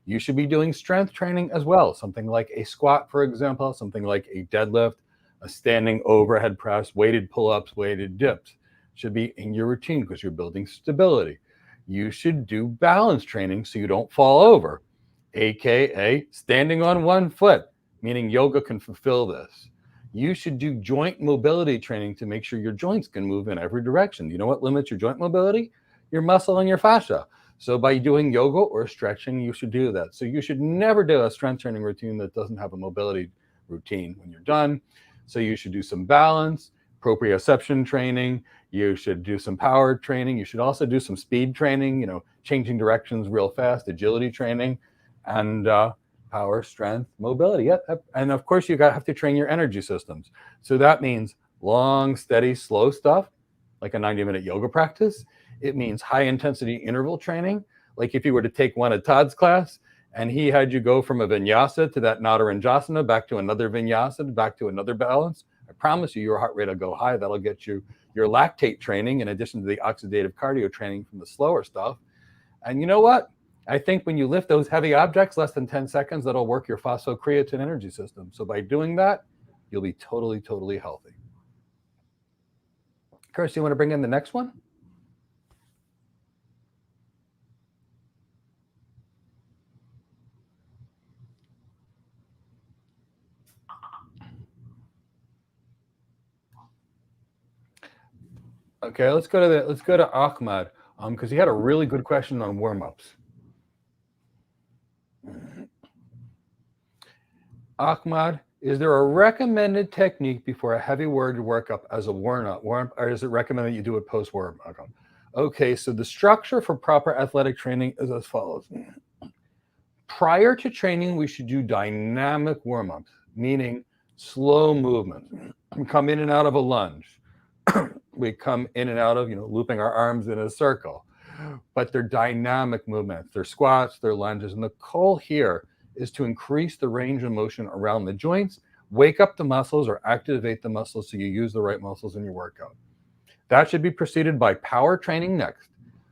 You should be doing strength training as well, something like a squat, for example, something like a deadlift, a standing overhead press, weighted pull-ups, weighted dips. Should be in your routine because you're building stability. You should do balance training so you don't fall over, aka standing on one foot, meaning yoga can fulfill this. You should do joint mobility training to make sure your joints can move in every direction. You know what limits your joint mobility? Your muscle and your fascia. So by doing yoga or stretching, you should do that. So you should never do a strength training routine that doesn't have a mobility routine when you're done. So you should do some balance, proprioception training. You should do some power training. You should also do some speed training, changing directions real fast, agility training, and power, strength, mobility. Yeah. And of course, you have to train your energy systems. So that means long, steady, slow stuff, like a 90-minute yoga practice. It means high intensity interval training. Like if you were to take one of Todd's class and he had you go from a vinyasa to that Nadaranjasana, back to another vinyasa, back to another balance, I promise you your heart rate will go high. That'll get you your lactate training in addition to the oxidative cardio training from the slower stuff. And you know what? I think when you lift those heavy objects less than 10 seconds, that'll work your phosphocreatine energy system. So by doing that, you'll be totally, totally healthy. Chris, you want to bring in the next one? Okay, let's go to Ahmad, because he had a really good question on warm-ups. Ahmad, is there a recommended technique before a heavy word workup as a warm-up, or is it recommended that you do it post-warm? Okay, so the structure for proper athletic training is as follows. Prior to training, we should do dynamic warm-ups, meaning slow movement. We come in and out of a lunge. We come in and out of, looping our arms in a circle. But they're dynamic movements. They're squats, they're lunges. And the goal here is to increase the range of motion around the joints, wake up the muscles or activate the muscles so you use the right muscles in your workout. That should be preceded by power training next,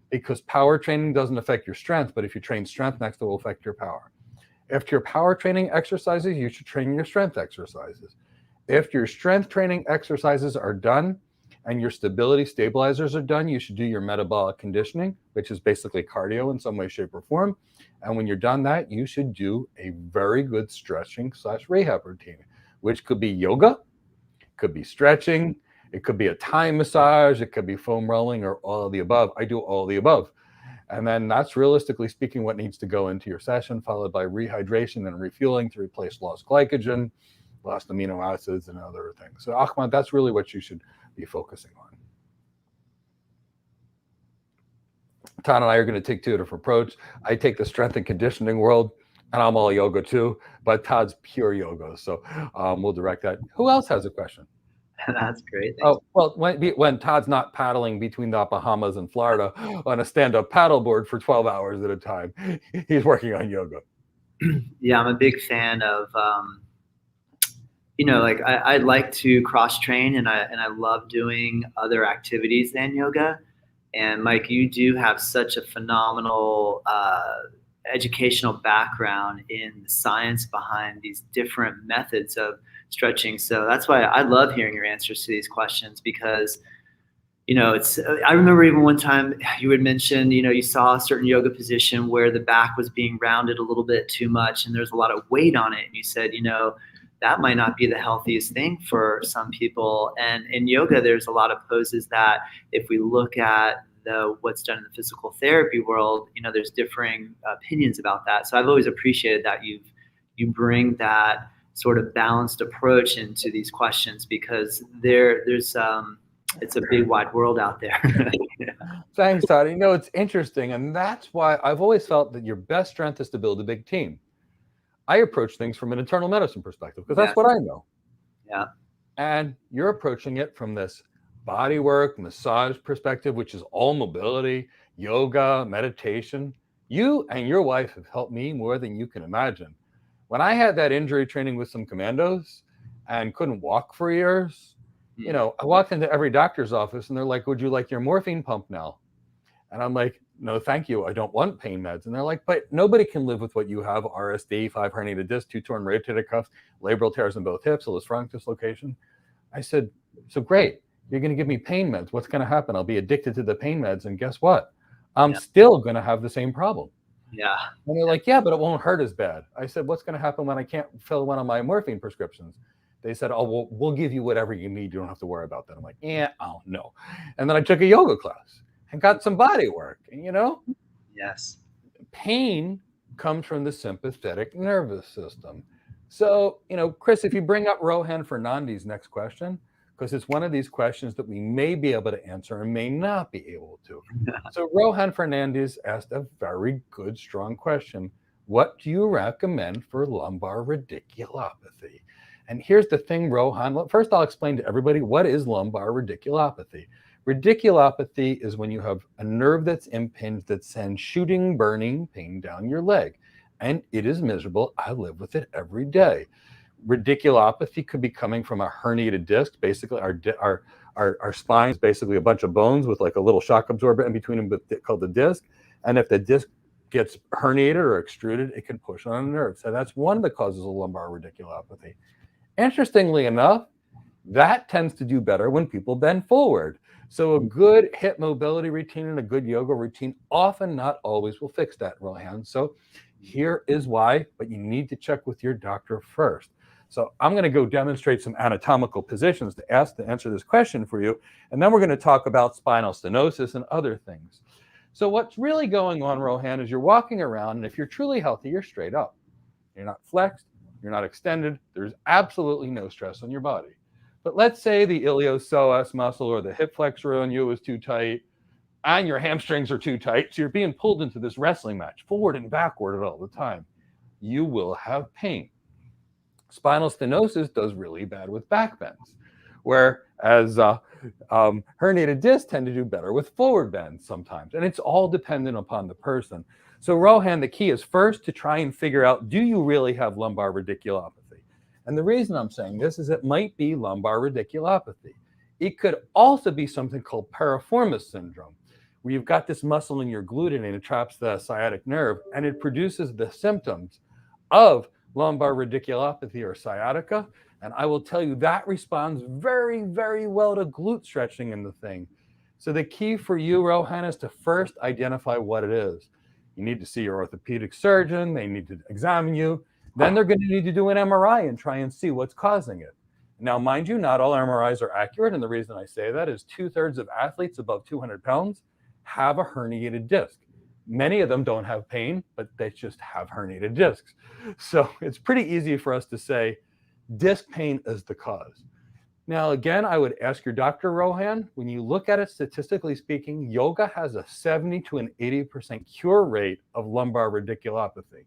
because power training doesn't affect your strength, but if you train strength next, it will affect your power. If your power training exercises, you should train your strength exercises. If your strength training exercises are done and your stability stabilizers are done, you should do your metabolic conditioning, which is basically cardio in some way, shape, or form. And when you're done that, you should do a very good stretching/rehab routine, which could be yoga, could be stretching, it could be a Thai massage, it could be foam rolling, or all of the above. I do all of the above. And then that's realistically speaking what needs to go into your session, followed by rehydration and refueling to replace lost glycogen, lost amino acids, and other things. So Ahmad, that's really what you should be focusing on. Todd and I are going to take two different approaches. I take the strength and conditioning world, and I'm all yoga too, but Todd's pure yoga. So we'll direct that. Who else has a question? That's great. Thanks. Oh, well, when Todd's not paddling between the Bahamas and Florida on a stand-up paddleboard for 12 hours at a time, he's working on yoga. Yeah, I'm a big fan of, like I like to cross-train, and I love doing other activities than yoga. And Mike, you do have such a phenomenal educational background in the science behind these different methods of stretching. So that's why I love hearing your answers to these questions, because, I remember even one time you had mentioned, you saw a certain yoga position where the back was being rounded a little bit too much and there's a lot of weight on it. And you said, that might not be the healthiest thing for some people. And in yoga, there's a lot of poses that if we look at what's done in the physical therapy world, there's differing opinions about that. So I've always appreciated that you bring that sort of balanced approach into these questions, because there's it's a big wide world out there. Yeah. Thanks, Todd. It's interesting, and that's why I've always felt that your best strength is to build a big team. I approach things from an internal medicine perspective because that's what I know. Yeah. And you're approaching it from this body work, massage perspective, which is all mobility, yoga, meditation. You and your wife have helped me more than you can imagine. When I had that injury training with some commandos and couldn't walk for years, I walked into every doctor's office and they're like, would you like your morphine pump now? And I'm like, no, thank you. I don't want pain meds. And they're like, but nobody can live with what you have: RSD, 5 herniated discs, 2 torn rotator cuffs, labral tears in both hips, a Lisfranc dislocation. I said, so great. You're going to give me pain meds. What's going to happen? I'll be addicted to the pain meds. And guess what? I'm still going to have the same problem. Yeah. And they're like, yeah, but it won't hurt as bad. I said, what's going to happen when I can't fill one of my morphine prescriptions? They said, oh, we'll give you whatever you need. You don't have to worry about that. I'm like, oh, no. And then I took a yoga class and got some body work. And, yes, pain comes from the sympathetic nervous system. So, Chris, if you bring up Rohan Fernandes' next question, because it's one of these questions that we may be able to answer and may not be able to. So Rohan Fernandes asked a very good, strong question. What do you recommend for lumbar radiculopathy? And here's the thing, Rohan. First, I'll explain to everybody what is lumbar radiculopathy. Radiculopathy is when you have a nerve that's impinged that sends shooting, burning pain down your leg. And it is miserable. I live with it every day. Radiculopathy could be coming from a herniated disc. Basically, our spine is basically a bunch of bones with like a little shock absorber in between them called the disc. And if the disc gets herniated or extruded, it can push on a nerve. So that's one of the causes of lumbar radiculopathy. Interestingly enough, that tends to do better when people bend forward. So a good hip mobility routine and a good yoga routine often, not always, will fix that, Rohan. So here is why, but you need to check with your doctor first. So I'm going to go demonstrate some anatomical positions to answer this question for you. And then we're going to talk about spinal stenosis and other things. So what's really going on, Rohan, is you're walking around, and if you're truly healthy, you're straight up. You're not flexed. You're not extended. There's absolutely no stress on your body. But let's say the iliopsoas muscle or the hip flexor on you is too tight and your hamstrings are too tight. So you're being pulled into this wrestling match, forward and backward all the time. You will have pain. Spinal stenosis does really bad with back bends, whereas herniated discs tend to do better with forward bends sometimes. And it's all dependent upon the person. So Rohan, the key is first to try and figure out, do you really have lumbar radiculopathy? And the reason I'm saying this is it might be lumbar radiculopathy. It could also be something called piriformis syndrome, where you've got this muscle in your glute and it traps the sciatic nerve, and it produces the symptoms of lumbar radiculopathy or sciatica. And I will tell you that responds very, very well to glute stretching in the thing. So the key for you, Rohan, is to first identify what it is. You need to see your orthopedic surgeon. They need to examine you. Then they're going to need to do an MRI and try and see what's causing it. Now, mind you, not all MRIs are accurate. And the reason I say that is 2/3 of athletes above 200 pounds have a herniated disc. Many of them don't have pain, but they just have herniated discs. So it's pretty easy for us to say disc pain is the cause. Now, again, I would ask your doctor, Rohan, when you look at it statistically speaking, yoga has a 70 to an 80% cure rate of lumbar radiculopathy.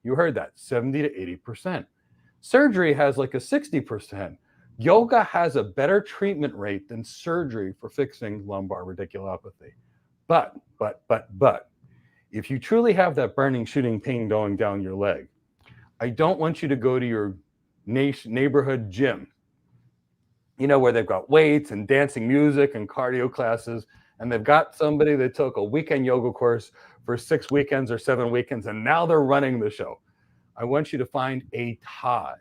You heard that, 70 to 80%. Surgery has like a 60%. Yoga has a better treatment rate than surgery for fixing lumbar radiculopathy. But, if you truly have that burning, shooting pain going down your leg, I don't want you to go to your neighborhood gym, where they've got weights and dancing music and cardio classes, and they've got somebody that took a weekend yoga course for 6 weekends or 7 weekends, and now they're running the show. I want you to find a Todd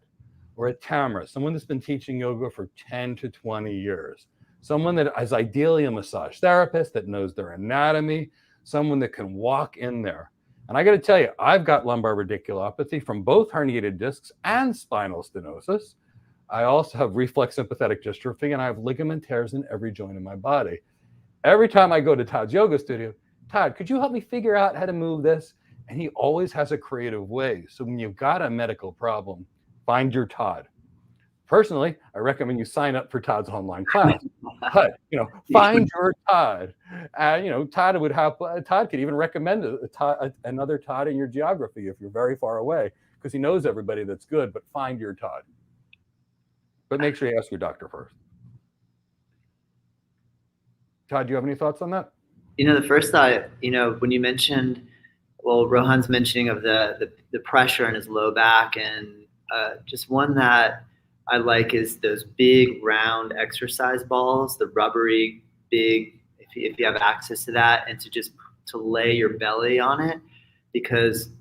or a Tamara, someone that's been teaching yoga for 10 to 20 years, someone that is ideally a massage therapist that knows their anatomy, someone that can walk in there. And I got to tell you, I've got lumbar radiculopathy from both herniated discs and spinal stenosis. I also have reflex sympathetic dystrophy, and I have ligament tears in every joint in my body. Every time I go to Todd's yoga studio, Todd, could you help me figure out how to move this? And he always has a creative way. So when you've got a medical problem, find your Todd. Personally, I recommend you sign up for Todd's online class. But find your Todd. Todd could even recommend another Todd in your geography if you're very far away, because he knows everybody that's good. But find your Todd. But make sure you ask your doctor first. Todd, do you have any thoughts on that? The first thought, when you mentioned, Rohan's mentioning of the pressure in his low back, and just one that I like is those big round exercise balls, the rubbery big, if you have access to that, and to lay your belly on it, because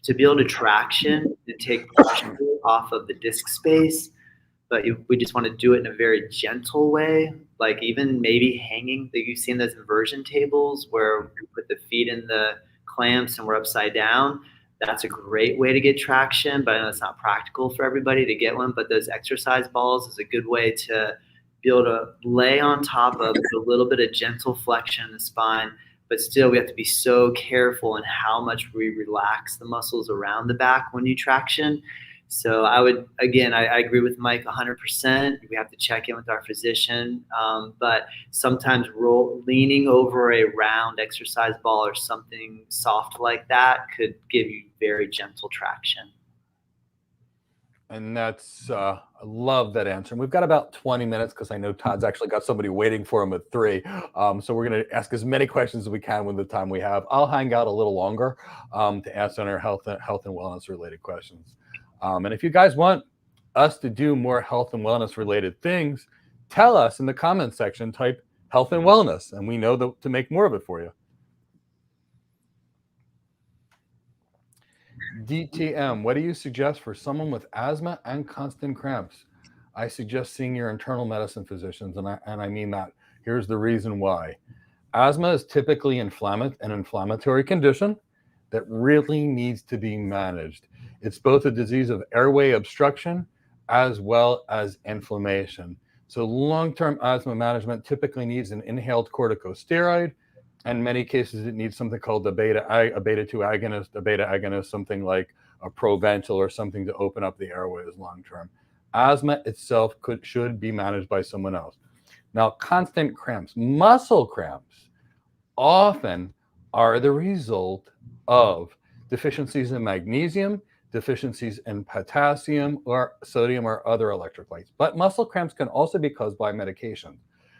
to be able to traction and take pressure off of the disc space, but we just want to do it in a very gentle way, like even maybe hanging. You've seen those inversion tables where we put the feet in the clamps and we're upside down. That's a great way to get traction, but I know it's not practical for everybody to get one. But those exercise balls is a good way to be able to lay on top of a little bit of gentle flexion in the spine, but still we have to be so careful in how much we relax the muscles around the back when you traction. So I agree with Mike 100%. We have to check in with our physician, but sometimes leaning over a round exercise ball or something soft like that could give you very gentle traction. And that's, I love that answer. And we've got about 20 minutes because I know Todd's actually got somebody waiting for him at 3. So we're going to ask as many questions as we can with the time we have. I'll hang out a little longer to answer our health and wellness related questions. And if you guys want us to do more health and wellness related things, tell us in the comments section, type health and wellness, and we know to make more of it for you. DTM, what do you suggest for someone with asthma and constant cramps? I suggest seeing your internal medicine physicians, and I mean that. Here's the reason why. Asthma is typically an inflammatory condition that really needs to be managed. It's both a disease of airway obstruction as well as inflammation. So long-term asthma management typically needs an inhaled corticosteroid. In many cases, it needs something called a beta 2 agonist, a beta agonist, something like a Proventil or something to open up the airways long-term. Asthma itself should be managed by someone else. Now, constant cramps, muscle cramps, often are the result of deficiencies in magnesium, deficiencies in potassium or sodium or other electrolytes. But muscle cramps can also be caused by medication.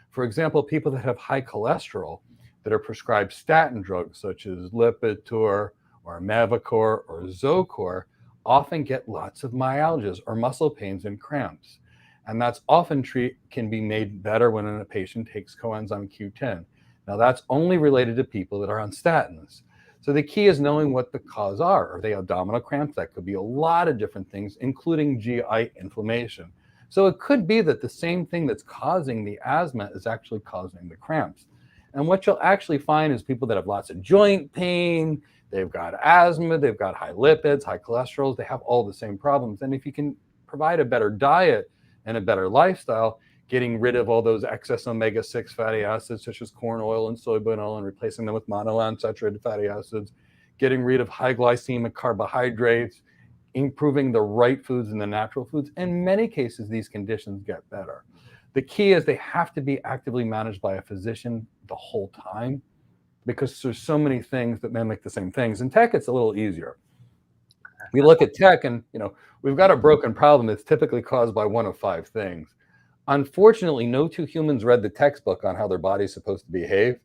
For example, people that have high cholesterol that are prescribed statin drugs such as Lipitor or Mavacor or Zocor often get lots of myalgias or muscle pains and cramps. And that's often can be made better when a patient takes coenzyme Q10. Now that's only related to people that are on statins. So the key is knowing what the cause are. Are they abdominal cramps? That could be a lot of different things, including GI inflammation. So it could be that the same thing that's causing the asthma is actually causing the cramps. And what you'll actually find is people that have lots of joint pain, they've got asthma, they've got high lipids, high cholesterol, they have all the same problems. And if you can provide a better diet and a better lifestyle, getting rid of all those excess omega-6 fatty acids such as corn oil and soybean oil and replacing them with monounsaturated fatty acids, getting rid of high glycemic carbohydrates, improving the right foods and the natural foods. In many cases, these conditions get better. The key is they have to be actively managed by a physician the whole time because there's so many things that mimic the same things. In tech, it's a little easier. We look at tech and, we've got a broken problem that's typically caused by one of 5 things. Unfortunately, no 2 humans read the textbook on how their body's supposed to behave.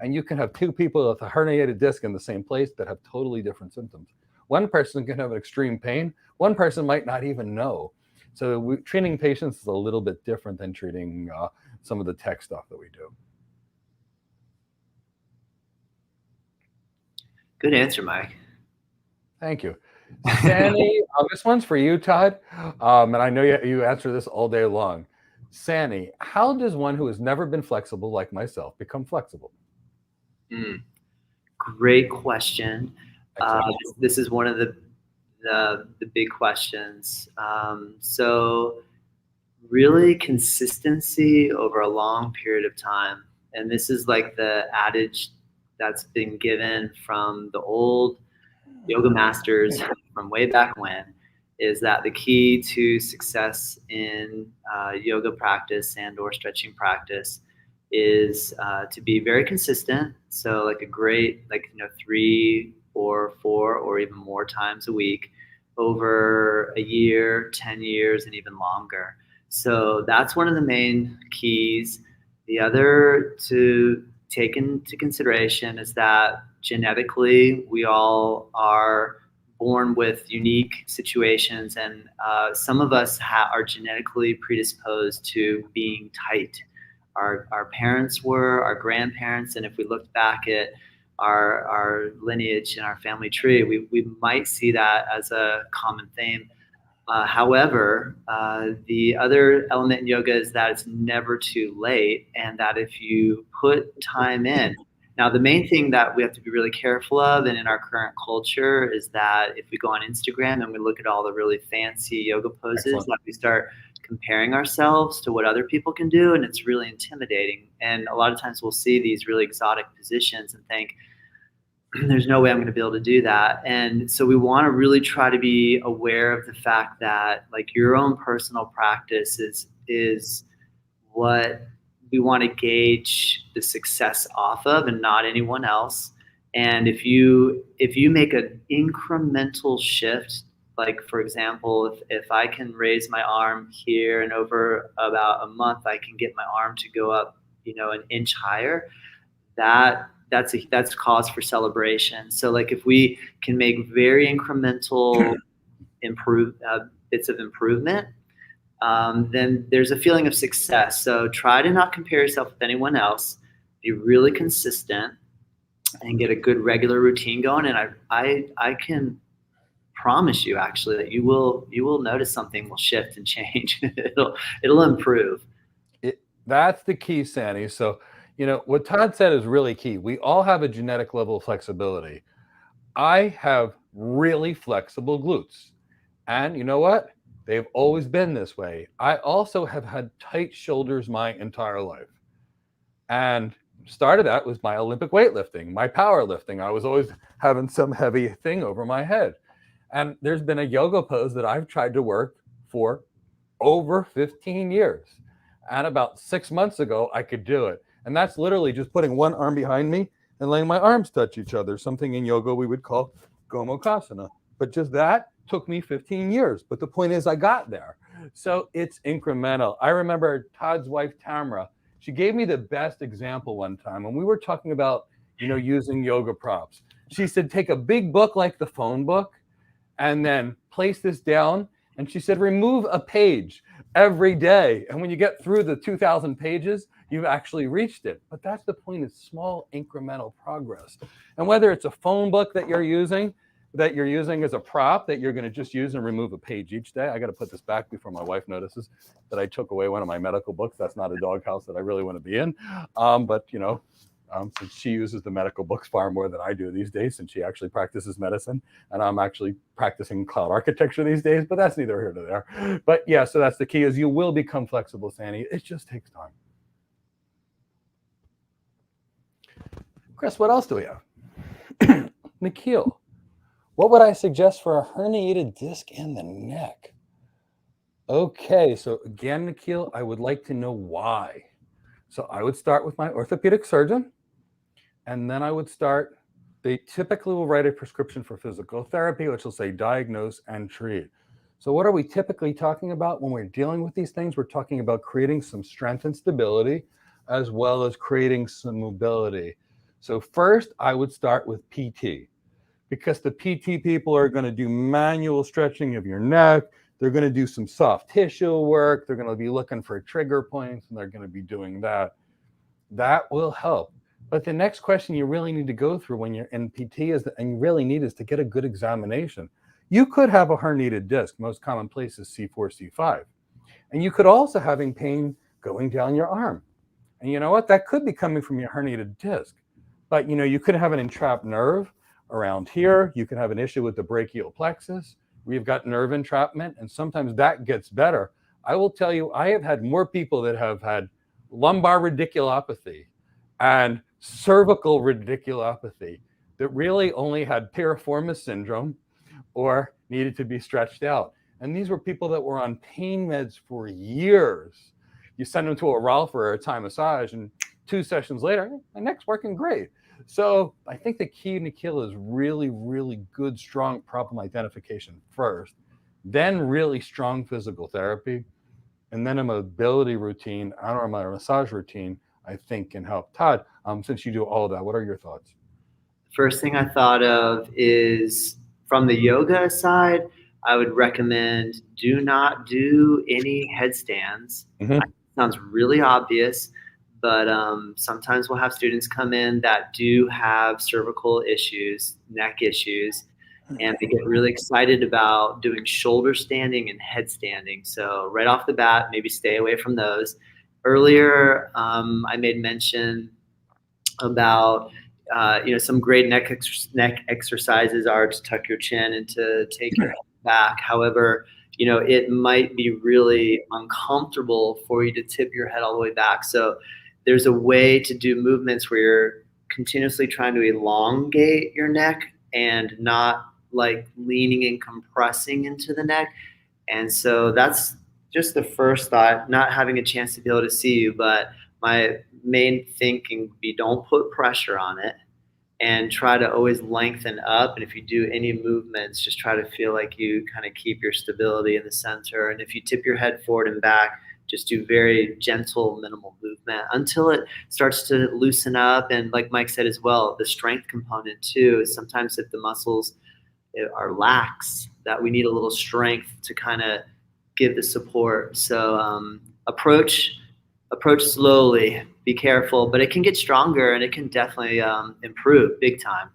And you can have 2 people with a herniated disc in the same place that have totally different symptoms. One person can have extreme pain. One person might not even know. So treating patients is a little bit different than treating some of the tech stuff that we do. Good answer, Mike. Thank you. Sani, this one's for you, Todd. And I know you answer this all day long. Sani, how does one who has never been flexible like myself become flexible? Great question. This is one of the big questions. So really consistency over a long period of time. And this is like the adage that's been given from the old yoga masters from way back when, is that the key to success in yoga practice and or stretching practice is to be very consistent. So like a great, 3 or 4 or even more times a week over a year, 10 years, and even longer. So that's one of the main keys. The other to take into consideration is that genetically we all are born with unique situations, and some of us are genetically predisposed to being tight. Our parents were, our grandparents, and if we looked back at our lineage and our family tree, we might see that as a common theme. However, the other element in yoga is that it's never too late, and that if you put time in. Now, the main thing that we have to be really careful of, and in our current culture, is that if we go on Instagram and we look at all the really fancy yoga poses, like we start comparing ourselves to what other people can do, and it's really intimidating. And a lot of times we'll see these really exotic positions and think, there's no way I'm going to be able to do that. And so we want to really try to be aware of the fact that your own personal practice is what we want to gauge the success off of and not anyone else. And if you make an incremental shift, like for example, if I can raise my arm here and over about a month, I can get my arm to go up, an inch higher, that's cause for celebration. So if we can make very incremental bits of improvement, then there's a feeling of success. So try to not compare yourself with anyone else. Be really consistent and get a good regular routine going. And I can promise you actually that you will notice something will shift and change. It'll improve. That's the key, Sani. So what Todd said is really key. We all have a genetic level of flexibility. I have really flexible glutes. And you know what? They've always been this way. I also have had tight shoulders my entire life. And started that with my Olympic weightlifting, my powerlifting. I was always having some heavy thing over my head. And there's been a yoga pose that I've tried to work for over 15 years. And about 6 months ago, I could do it. And that's literally just putting one arm behind me and letting my arms touch each other, something in yoga we would call Gomukhasana. But just that took me 15 years, but the point is I got there. So it's incremental. I remember Todd's wife, Tamara, she gave me the best example one time when we were talking about, using yoga props. She said, take a big book like the phone book and then place this down. And she said, remove a page every day. And when you get through the 2,000 pages, you've actually reached it. But that's the point, is small incremental progress. And whether it's a phone book that you're using as a prop that you're going to just use and remove a page each day. I got to put this back before my wife notices that I took away one of my medical books. That's not a doghouse that I really want to be in. But since she uses the medical books far more than I do these days, since she actually practices medicine, and I'm actually practicing cloud architecture these days, but that's neither here nor there. But yeah, so that's the key, is you will become flexible, Sandy. It just takes time. Chris, what else do we have? Nikhil, what would I suggest for a herniated disc in the neck? Okay, so again, Nikhil, I would like to know why. So I would start with my orthopedic surgeon, and then I would start, they typically will write a prescription for physical therapy, which will say diagnose and treat. So what are we typically talking about when we're dealing with these things? We're talking about creating some strength and stability, as well as creating some mobility. So first, I would start with PT, because the PT people are going to do manual stretching of your neck. They're going to do some soft tissue work. They're going to be looking for trigger points, and they're going to be doing that. That will help. But the next question you really need to go through when you're in PT is to get a good examination. You could have a herniated disc. Most common place is C4, C5. And you could also having pain going down your arm. And you know what? That could be coming from your herniated disc. But you could have an entrapped nerve around here. You can have an issue with the brachial plexus. We've got nerve entrapment, and sometimes that gets better. I will tell you, I have had more people that have had lumbar radiculopathy and cervical radiculopathy that really only had piriformis syndrome or needed to be stretched out. And these were people that were on pain meds for years. You send them to a Ralph or a Thai massage, and 2 sessions later, my neck's working great. So I think the key, Nikhil, is really, really good, strong problem identification first, then really strong physical therapy, and then a mobility routine or my massage routine, I think, can help. Todd, since you do all of that, what are your thoughts? First thing I thought of is, from the yoga side, I would recommend do not do any headstands. Sounds really obvious, but sometimes we'll have students come in that do have cervical issues, neck issues, and they get really excited about doing shoulder standing and head standing. So right off the bat, maybe stay away from those. Earlier, I made mention about some great neck exercises are to tuck your chin and to take your head back. However, it might be really uncomfortable for you to tip your head all the way back. So there's a way to do movements where you're continuously trying to elongate your neck and not like leaning and compressing into the neck. And so that's just the first thought, not having a chance to be able to see you. But my main thinking would be, don't put pressure on it, and try to always lengthen up. And if you do any movements, just try to feel like you kind of keep your stability in the center. And if you tip your head forward and back, just do very gentle, minimal movement until it starts to loosen up. And like Mike said as well, the strength component too is sometimes if the muscles are lax, that we need a little strength to kind of give the support. So approach slowly, be careful, but it can get stronger and it can definitely improve big time.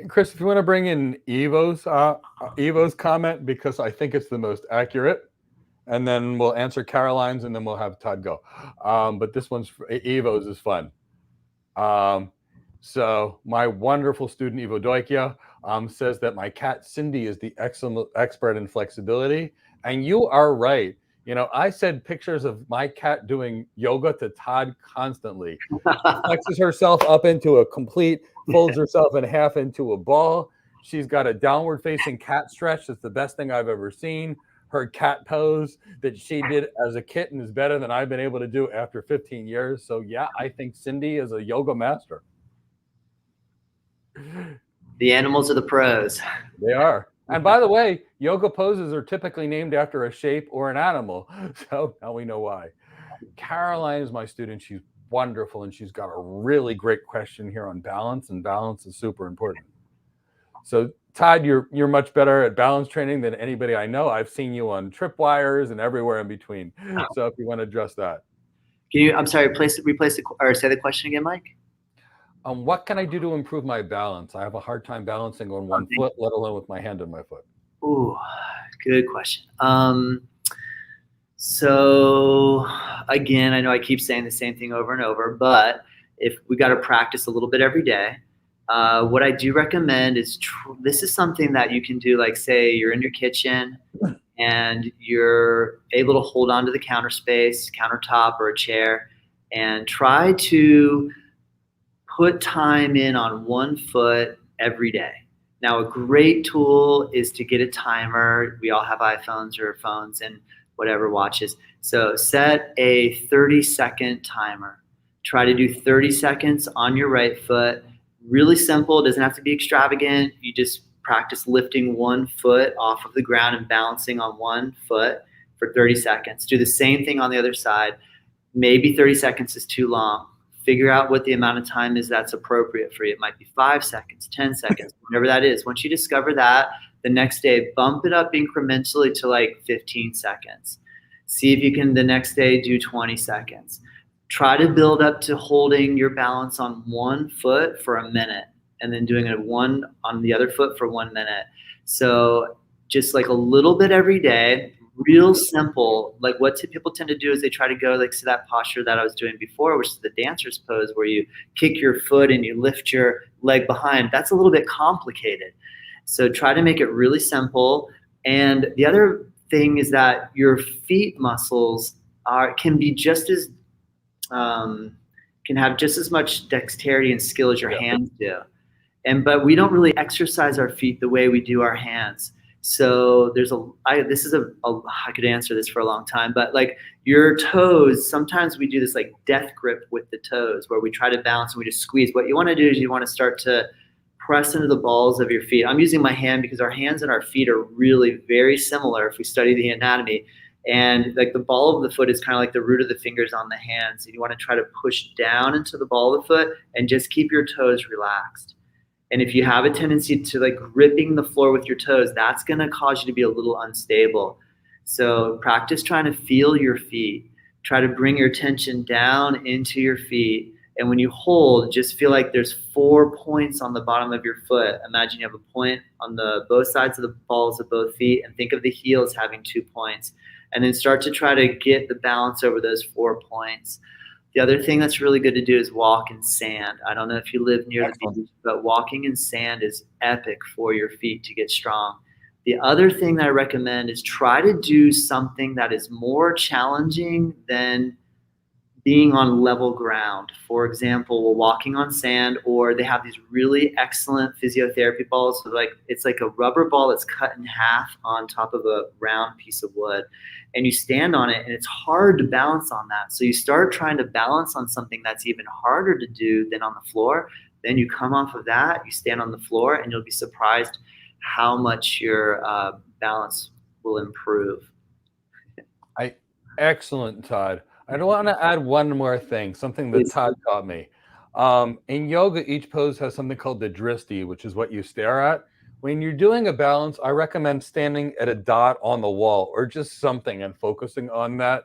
Chris, if you want to bring in Evo's comment, because I think it's the most accurate, and then we'll answer Caroline's, and then we'll have Todd go. But this one's Evo's is fun. So my wonderful student Evo Doikia says that my cat Cindy is the excellent expert in flexibility, and you are right. I send pictures of my cat doing yoga to Todd constantly. She flexes herself up into a complete, folds herself in half into a ball. She's got a downward facing cat stretch. That's the best thing I've ever seen. Her cat pose that she did as a kitten is better than I've been able to do after 15 years. So yeah, I think Cindy is a yoga master. The animals are the pros. They are. And by the way, yoga poses are typically named after a shape or an animal. So now we know why. Caroline is my student. She's wonderful, and she's got a really great question here on balance, and balance is super important. So Todd, you're much better at balance training than anybody I know. I've seen you on tripwires and everywhere in between. So if you want to address that. Can you, I'm sorry, replace or say the question again, Mike? What can I do to improve my balance? I have a hard time balancing on one foot, let alone with my hand on my foot. Ooh, good question. So again, I know I keep saying the same thing over and over, but if we got to practice a little bit every day, what I do recommend is this is something that you can do, like say you're in your kitchen and you're able to hold on to the countertop or a chair, and try to put time in on one foot every day. Now, a great tool is to get a timer. We all have iPhones or phones and whatever watches. So set a 30-second timer. Try to do 30 seconds on your right foot. Really simple. It doesn't have to be extravagant. You just practice lifting one foot off of the ground and balancing on one foot for 30 seconds. Do the same thing on the other side. Maybe 30 seconds is too long. Figure out what the amount of time is that's appropriate for you. It might be 5 seconds, 10 seconds, whatever that is. Once you discover that, the next day, bump it up incrementally to like 15 seconds. See if you can the next day do 20 seconds. Try to build up to holding your balance on one foot for a minute and then doing it one on the other foot for 1 minute. So just like a little bit every day, real simple. Like what people tend to do is they try to go like to that posture that I was doing before, which is the dancer's pose, where you kick your foot and you lift your leg behind. That's a little bit complicated. So try to make it really simple. And the other thing is that your feet muscles can be just as can have just as much dexterity and skill as your hands do. But we don't really exercise our feet the way we do our hands. So I could answer this for a long time, but like your toes, sometimes we do this like death grip with the toes where we try to balance and we just squeeze. What you want to do is you want to start to press into the balls of your feet. I'm using my hand because our hands and our feet are really very similar if we study the anatomy. And like the ball of the foot is kind of like the root of the fingers on the hands. And you want to try to push down into the ball of the foot and just keep your toes relaxed. And if you have a tendency to like gripping the floor with your toes, that's going to cause you to be a little unstable. So practice trying to feel your feet. Try to bring your attention down into your feet. And when you hold, just feel like there's 4 points on the bottom of your foot. Imagine you have a point on both sides of the balls of both feet, and think of the heels having 2 points. And then start to try to get the balance over those 4 points. The other thing that's really good to do is walk in sand. I don't know if you live near the beach, but walking in sand is epic for your feet to get strong. The other thing that I recommend is try to do something that is more challenging than being on level ground. For example, walking on sand, or they have these really excellent physiotherapy balls. So it's like a rubber ball that's cut in half on top of a round piece of wood. And you stand on it, and it's hard to balance on that. So you start trying to balance on something that's even harder to do than on the floor. Then you come off of that, you stand on the floor, and you'll be surprised how much your balance will improve. Excellent, Todd. I want to add one more thing, something that Todd taught me. In yoga, each pose has something called the dristi, which is what you stare at. When you're doing a balance, I recommend standing at a dot on the wall or just something and focusing on that.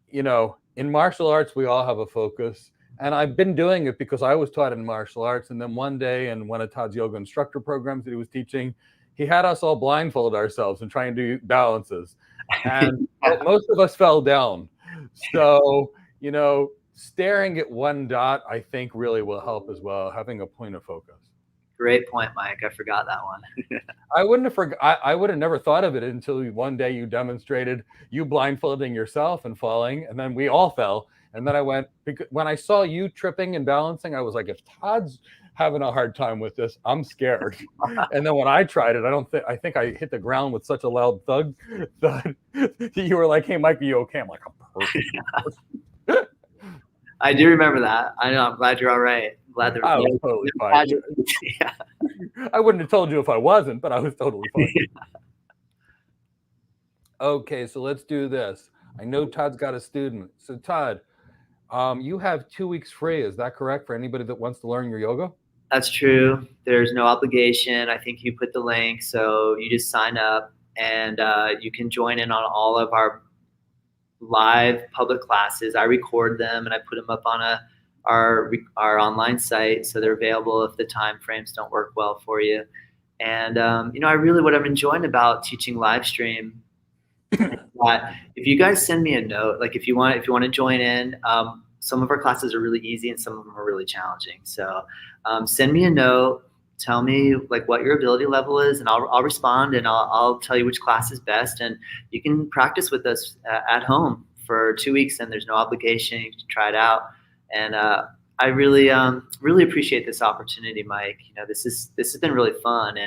You know, in martial arts, we all have a focus. And I've been doing it because I was taught in martial arts. And then one day in one of Todd's yoga instructor programs that he was teaching, he had us all blindfold ourselves and try and do balances. And most of us fell down. So, you know, staring at one dot, I think really will help as well, having a point of focus. Great point, Mike. I forgot that one. I would have never thought of it until one day you demonstrated you blindfolding yourself and falling, and then we all fell. And then I went, because when I saw you tripping and balancing, I was like, if Todd's having a hard time with this, I'm scared. And then when I tried it, I think I hit the ground with such a loud thud that you were like, hey, Mike, are you okay? I'm like, I'm perfect. I do remember that. I know. I'm glad you're all right. I'm glad there was I was no totally fine. casualties. Yeah. I wouldn't have told you if I wasn't, but I was totally fine. Okay, so let's do this. I know Todd's got a student. So Todd, you have 2 weeks free. Is that correct for anybody that wants to learn your yoga? That's true. There's no obligation. I think you put the link, so you just sign up and you can join in on all of our live public classes. I record them and I put them up on our online site, so they're available if the time frames don't work well for you. And I really, what I'm enjoying about teaching live stream is that if you guys send me a note, like if you want to join in, some of our classes are really easy and some of them are really challenging. So send me a note. Tell me like what your ability level is, and I'll respond, and I'll tell you which class is best. And you can practice with us at home for 2 weeks, and there's no obligation. You can try it out. And I really appreciate this opportunity, Mike. This has been really fun,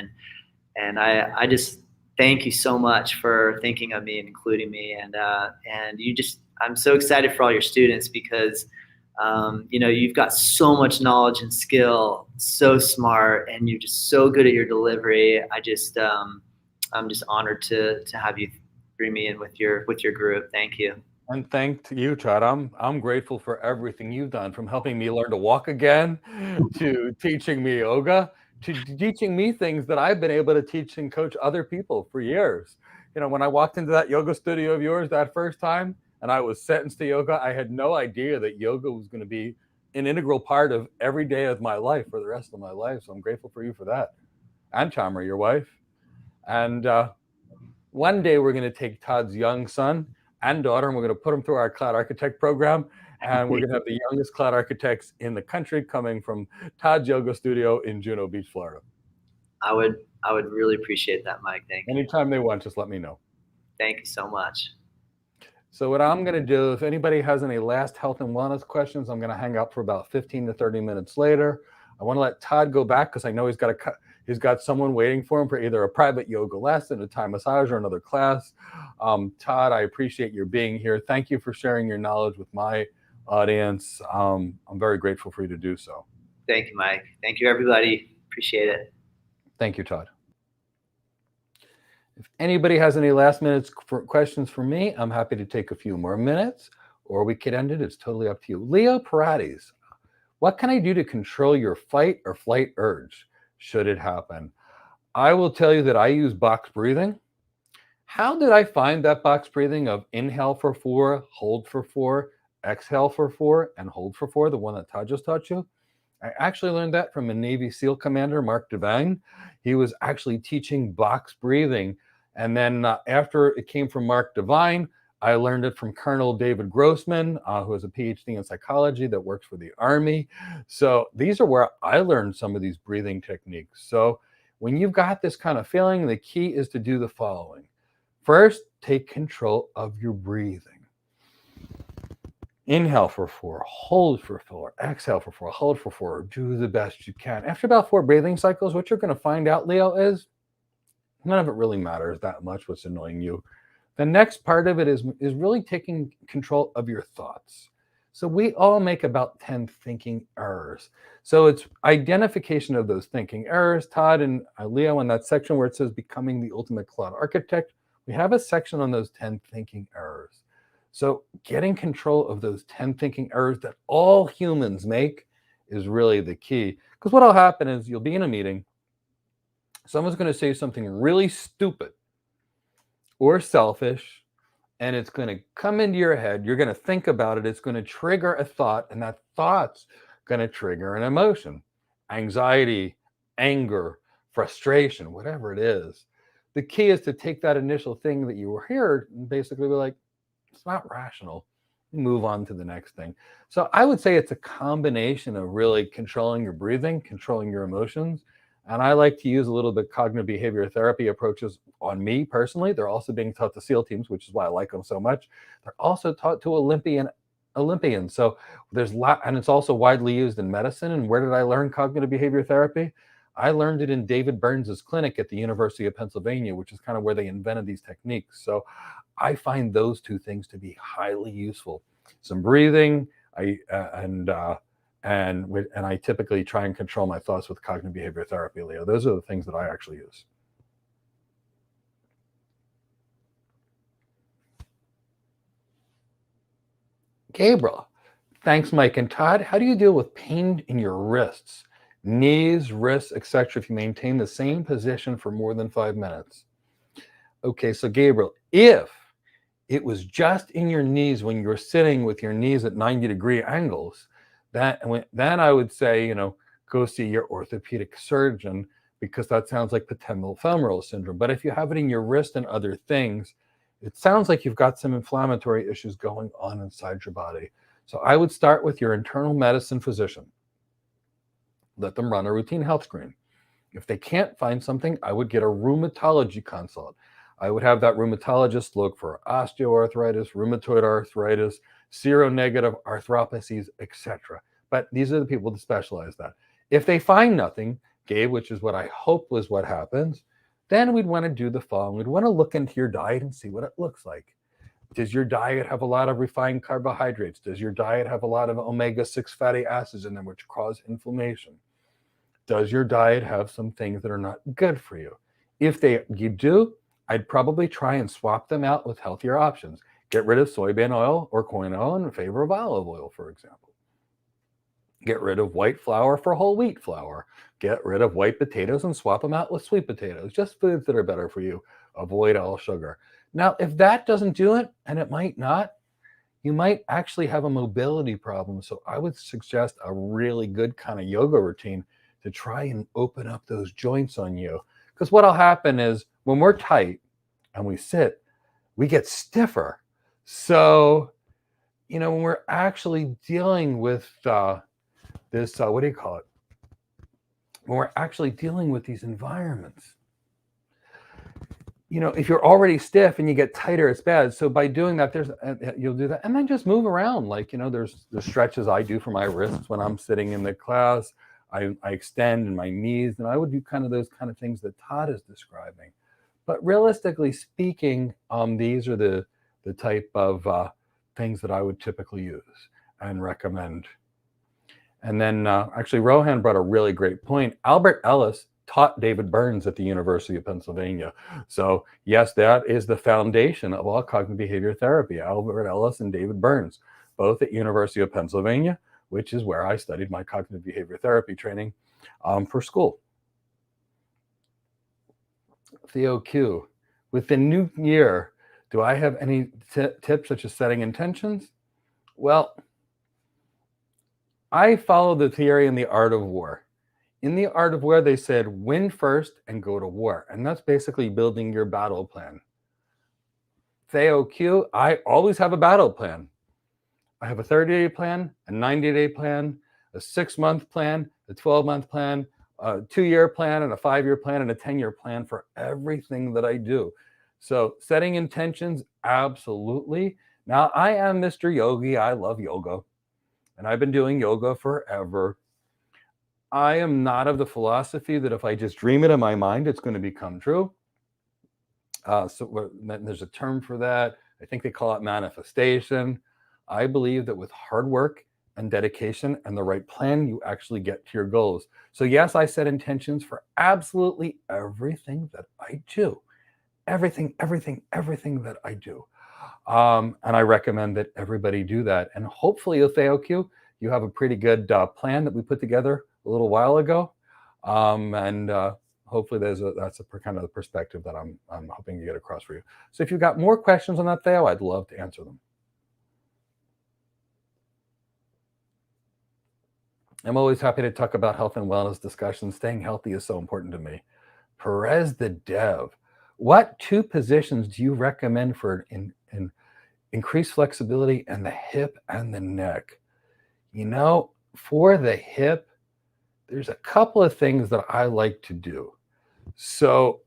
and I just thank you so much for thinking of me and including me. And I'm so excited for all your students because you've got so much knowledge and skill, so smart, and you're just so good at your delivery. I'm just honored to have you bring me in with your group. Thank you. And thank you, Todd. I'm grateful for everything you've done, from helping me learn to walk again, to teaching me yoga, to teaching me things that I've been able to teach and coach other people for years. When I walked into that yoga studio of yours that first time, and I was sentenced to yoga, I had no idea that yoga was going to be an integral part of every day of my life for the rest of my life. So I'm grateful for you for that. And Tamara, your wife. And one day we're going to take Todd's young son and daughter, and we're going to put them through our Cloud Architect program. And we're going to have the youngest cloud architects in the country coming from Todd's yoga studio in Juno Beach, Florida. I would really appreciate that, Mike. Thank you. Anytime they want, just let me know. Thank you so much. So what I'm going to do, if anybody has any last health and wellness questions, I'm going to hang up for about 15 to 30 minutes later. I want to let Todd go back because I know he's got someone waiting for him for either a private yoga lesson, a Thai massage, or another class. Todd, I appreciate your being here. Thank you for sharing your knowledge with my audience. I'm very grateful for you to do so. Thank you, Mike. Thank you, everybody. Appreciate it. Thank you, Todd. If anybody has any last minute questions for me, I'm happy to take a few more minutes, or we could end it. It's totally up to you. Leo Parades, what can I do to control your fight or flight urge should it happen? I will tell you that I use box breathing. How did I find that box breathing of inhale for 4, hold for 4, exhale for 4, and hold for 4, the one that Todd just taught you? I actually learned that from a Navy SEAL commander, Mark Devine. He was actually teaching box breathing. And then after it came from Mark Devine, I learned it from Colonel David Grossman, who has a PhD in psychology that works for the Army. So these are where I learned some of these breathing techniques. So when you've got this kind of feeling, the key is to do the following. First, take control of your breathing. Inhale for 4, hold for 4, exhale for 4, hold for 4, do the best you can. After about 4 breathing cycles, what you're going to find out, Leo, is none of it really matters that much what's annoying you. The next part of it is really taking control of your thoughts. So we all make about 10 thinking errors. So it's identification of those thinking errors. Todd and Leo, in that section where it says becoming the ultimate cloud architect, we have a section on those 10 thinking errors. So getting control of those 10 thinking errors that all humans make is really the key. Because what will happen is you'll be in a meeting, someone's going to say something really stupid or selfish, and it's going to come into your head. You're going to think about it. It's going to trigger a thought, and that thought's going to trigger an emotion, anxiety, anger, frustration, whatever it is. The key is to take that initial thing that you heard and basically be like, it's not rational. Move on to the next thing. So I would say it's a combination of really controlling your breathing, controlling your emotions. And I like to use a little bit cognitive behavior therapy approaches on me personally. They're also being taught to SEAL teams, which is why I like them so much. They're also taught to Olympians. So there's and it's also widely used in medicine. And where did I learn cognitive behavior therapy? I learned it in David Burns's clinic at the University of Pennsylvania, which is kind of where they invented these techniques. So I find those two things to be highly useful. Some breathing, And I typically try and control my thoughts with cognitive behavior therapy, Leo. Those are the things that I actually use. Gabriel, thanks, Mike and Todd. How do you deal with pain in your wrists, knees, wrists, etc., if you maintain the same position for more than 5 minutes? Okay, so Gabriel, if it was just in your knees when you're sitting with your knees at 90-degree angles, then I would say, go see your orthopedic surgeon, because that sounds like patellofemoral syndrome. But if you have it in your wrist and other things, it sounds like you've got some inflammatory issues going on inside your body. So I would start with your internal medicine physician. Let them run a routine health screen. If they can't find something, I would get a rheumatology consult. I would have that rheumatologist look for osteoarthritis, rheumatoid arthritis, seronegative arthropathies, etc. But these are the people that specialize that. If they find nothing, Gabe, which is what I hope was what happens, then we'd want to do the following. We'd want to look into your diet and see what it looks like. Does your diet have a lot of refined carbohydrates? Does your diet have a lot of omega-6 fatty acids in them, which cause inflammation? Does your diet have some things that are not good for you? If you do, I'd probably try and swap them out with healthier options. Get rid of soybean oil or corn oil in favor of olive oil, for example. Get rid of white flour for whole wheat flour. Get rid of white potatoes and swap them out with sweet potatoes. Just foods that are better for you. Avoid all sugar. Now, if that doesn't do it, and it might not, you might actually have a mobility problem. So I would suggest a really good kind of yoga routine to try and open up those joints on you. Because what'll happen is when we're tight and we sit, we get stiffer. So, when we're actually dealing with this, what do you call it? When we're actually dealing with these environments, if you're already stiff and you get tighter, it's bad. So by doing that, you'll do that, and then just move around. Like, there's the stretches I do for my wrists when I'm sitting in the class. I extend in my knees, and I would do kind of those kind of things that Todd is describing. But realistically speaking, these are the type of things that I would typically use and recommend. And then actually, Rohan brought a really great point. Albert Ellis taught David Burns at the University of Pennsylvania. So yes, that is the foundation of all cognitive behavior therapy. Albert Ellis and David Burns, both at University of Pennsylvania, which is where I studied my cognitive behavior therapy training for school. Theo Q, with the new year, do I have any tips such as setting intentions? Well, I follow the theory in The Art of War. In The Art of War, they said, win first and go to war. And that's basically building your battle plan. Theo Q, I always have a battle plan. I have a 30-day plan, a 90-day plan, a 6-month plan, a 12-month plan, a 2-year plan, and a 5-year plan, and a 10-year plan for everything that I do. So setting intentions, absolutely. Now, I am Mr. Yogi. I love yoga. And I've been doing yoga forever. I am not of the philosophy that if I just dream it in my mind, it's going to become true. So there's a term for that. I think they call it manifestation. I believe that with hard work and dedication and the right plan, you actually get to your goals. So yes, I set intentions for absolutely everything that I do. Everything that I do. And I recommend that everybody do that. And hopefully, Theo Q, you have a pretty good plan that we put together a little while ago. Hopefully that's a kind of the perspective that I'm hoping to get across for you. So if you've got more questions on that, Theo, I'd love to answer them. I'm always happy to talk about health and wellness discussions. Staying healthy is so important to me. Perez the Dev, what 2 positions do you recommend for increased flexibility in the hip and the neck? For the hip, there's a couple of things that I like to do. So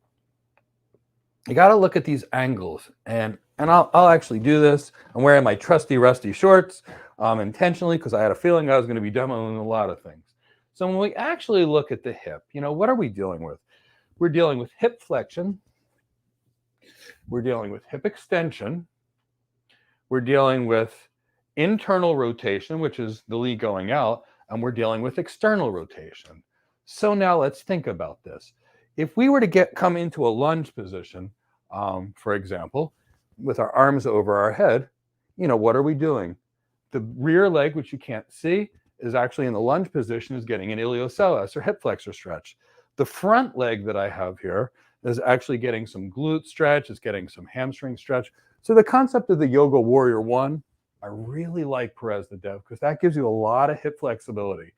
you got to look at these angles, and I'll actually do this. I'm wearing my trusty rusty shorts intentionally because I had a feeling I was going to be demoing a lot of things. So when we actually look at the hip, what are we dealing with? We're dealing with hip flexion. We're dealing with hip extension. We're dealing with internal rotation, which is the leg going out, and we're dealing with external rotation. So now let's think about this. If we were to come into a lunge position, for example, with our arms over our head, what are we doing? The rear leg, which you can't see, is actually in the lunge position, is getting an iliopsoas or hip flexor stretch. The front leg that I have here is actually getting some glute stretch, it's getting some hamstring stretch. So the concept of the Yoga Warrior 1, I really like Perez the Dev because that gives you a lot of hip flexibility.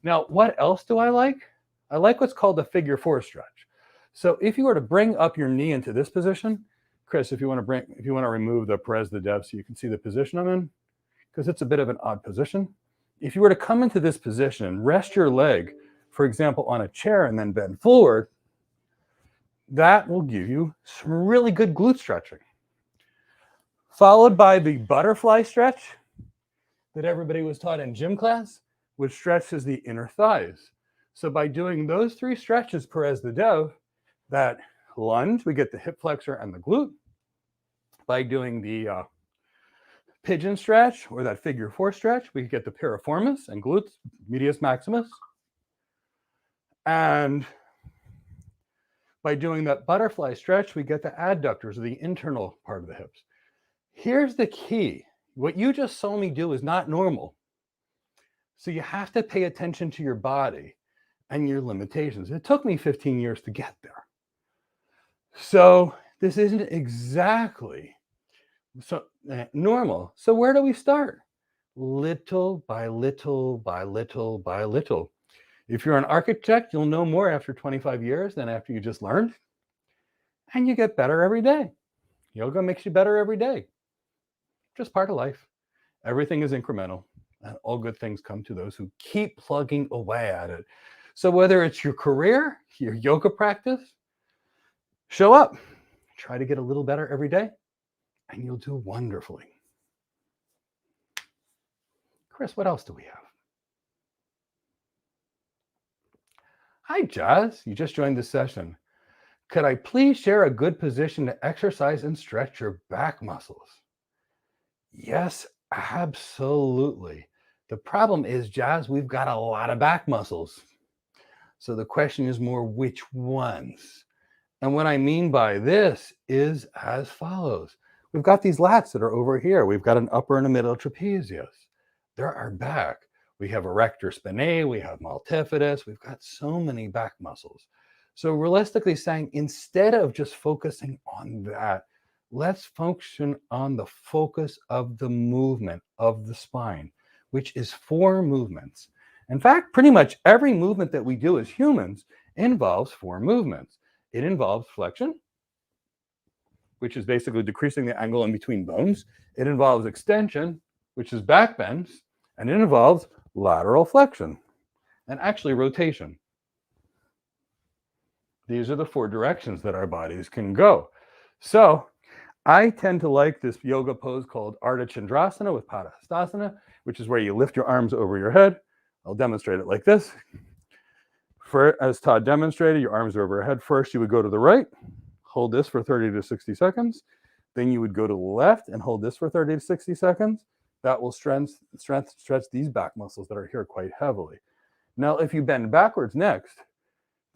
Now, what else do I like? I like what's called the figure 4 stretch. So if you were to bring up your knee into this position, Chris, if you want to remove the Perez the Dev so you can see the position I'm in, because it's a bit of an odd position. If you were to come into this position and rest your leg, for example, on a chair and then bend forward, that will give you some really good glute stretching. Followed by the butterfly stretch that everybody was taught in gym class, which stretches the inner thighs. So by doing those 3 stretches, Perez the Dev, that lunge, we get the hip flexor and the glute. By doing the pigeon stretch or that figure 4 stretch, we get the piriformis and glutes, medius maximus. And by doing that butterfly stretch, we get the adductors or the internal part of the hips. Here's the key. What you just saw me do is not normal. So you have to pay attention to your body and your limitations. It took me 15 years to get there. So this isn't exactly normal. So where do we start? Little by little by little by little. If you're an architect, you'll know more after 25 years than after you just learned. And you get better every day. Yoga makes you better every day. Just part of life. Everything is incremental, and all good things come to those who keep plugging away at it. So whether it's your career, your yoga practice, show up. Try to get a little better every day, and you'll do wonderfully. Chris, what else do we have? Hi, Jazz. You just joined the session. Could I please share a good position to exercise and stretch your back muscles? Yes, absolutely. The problem is, Jazz, we've got a lot of back muscles. So the question is more which ones? And what I mean by this is as follows. We've got these lats that are over here. We've got an upper and a middle trapezius. They're our back. We have erector spinae, we have multifidus, we've got so many back muscles. So realistically saying, instead of just focusing on that, let's function on the focus of the movement of the spine, which is 4 movements. In fact, pretty much every movement that we do as humans involves 4 movements. It involves flexion, which is basically decreasing the angle in between bones. It involves extension, which is back bends, and it involves lateral flexion and actually rotation. These are the 4 directions that our bodies can go. So I tend to like this yoga pose called Ardha Chandrasana with Padahastasana, which is where you lift your arms over your head. I'll demonstrate it like this. As Todd demonstrated, your arms are over your head. First, you would go to the right, hold this for 30 to 60 seconds. Then you would go to the left and hold this for 30 to 60 seconds. That will stretch these back muscles that are here quite heavily. Now, if you bend backwards next,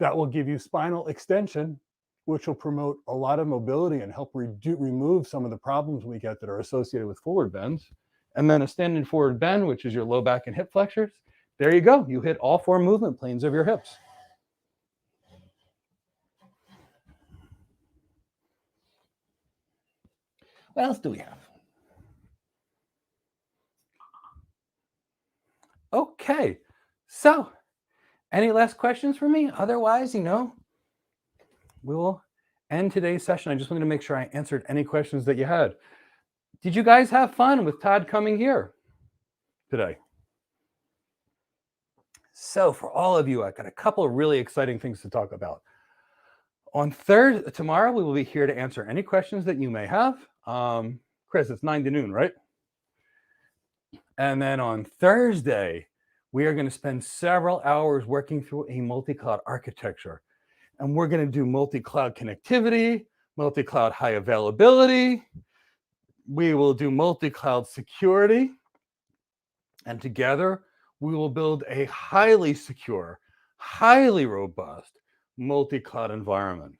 that will give you spinal extension, which will promote a lot of mobility and help remove some of the problems we get that are associated with forward bends. And then a standing forward bend, which is your low back and hip flexors. There you go. You hit all 4 movement planes of your hips. What else do we have? Okay, so any last questions for me? Otherwise, we will end today's session. I just wanted to make sure I answered any questions that you had. Did you guys have fun with Todd coming here today? So for all of you, I've got a couple of really exciting things to talk about. Tomorrow, we will be here to answer any questions that you may have. Chris, it's 9 to noon, right? And then on Thursday, we are going to spend several hours working through a multi-cloud architecture. And we're going to do multi-cloud connectivity, multi-cloud high availability, We will do multi-cloud security. And together, we will build a highly secure, highly robust multi-cloud environment.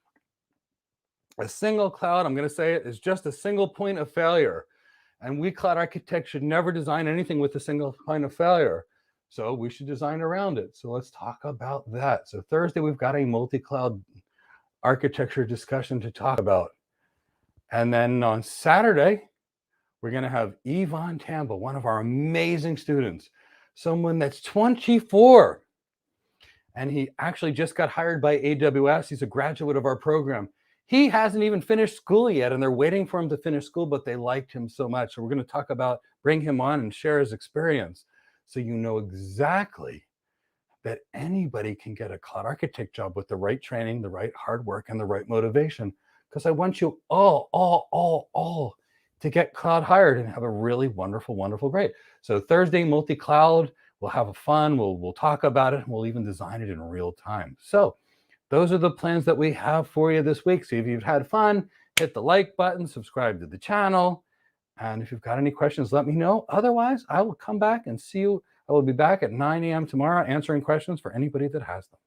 A single cloud, I'm going to say it, is just a single point of failure. And we cloud architects should never design anything with a single point of failure. So we should design around it. So let's talk about that. So Thursday, we've got a multi-cloud architecture discussion to talk about. And then on Saturday, we're going to have Yvonne Tambo, one of our amazing students, someone that's 24. And he actually just got hired by AWS. He's a graduate of our program. He hasn't even finished school yet, and they're waiting for him to finish school, but they liked him so much. So we're going to talk about, bring him on and share his experience so you know exactly that anybody can get a cloud architect job with the right training, the right hard work, and the right motivation. Because I want you all to get cloud hired and have a really wonderful, wonderful, great. So Thursday, multi-cloud, we'll have a fun, we'll talk about it, and we'll even design it in real time. So those are the plans that we have for you this week. So if you've had fun, hit the like button, subscribe to the channel. And if you've got any questions, let me know. Otherwise, I will come back and see you. I will be back at 9 a.m. tomorrow answering questions for anybody that has them.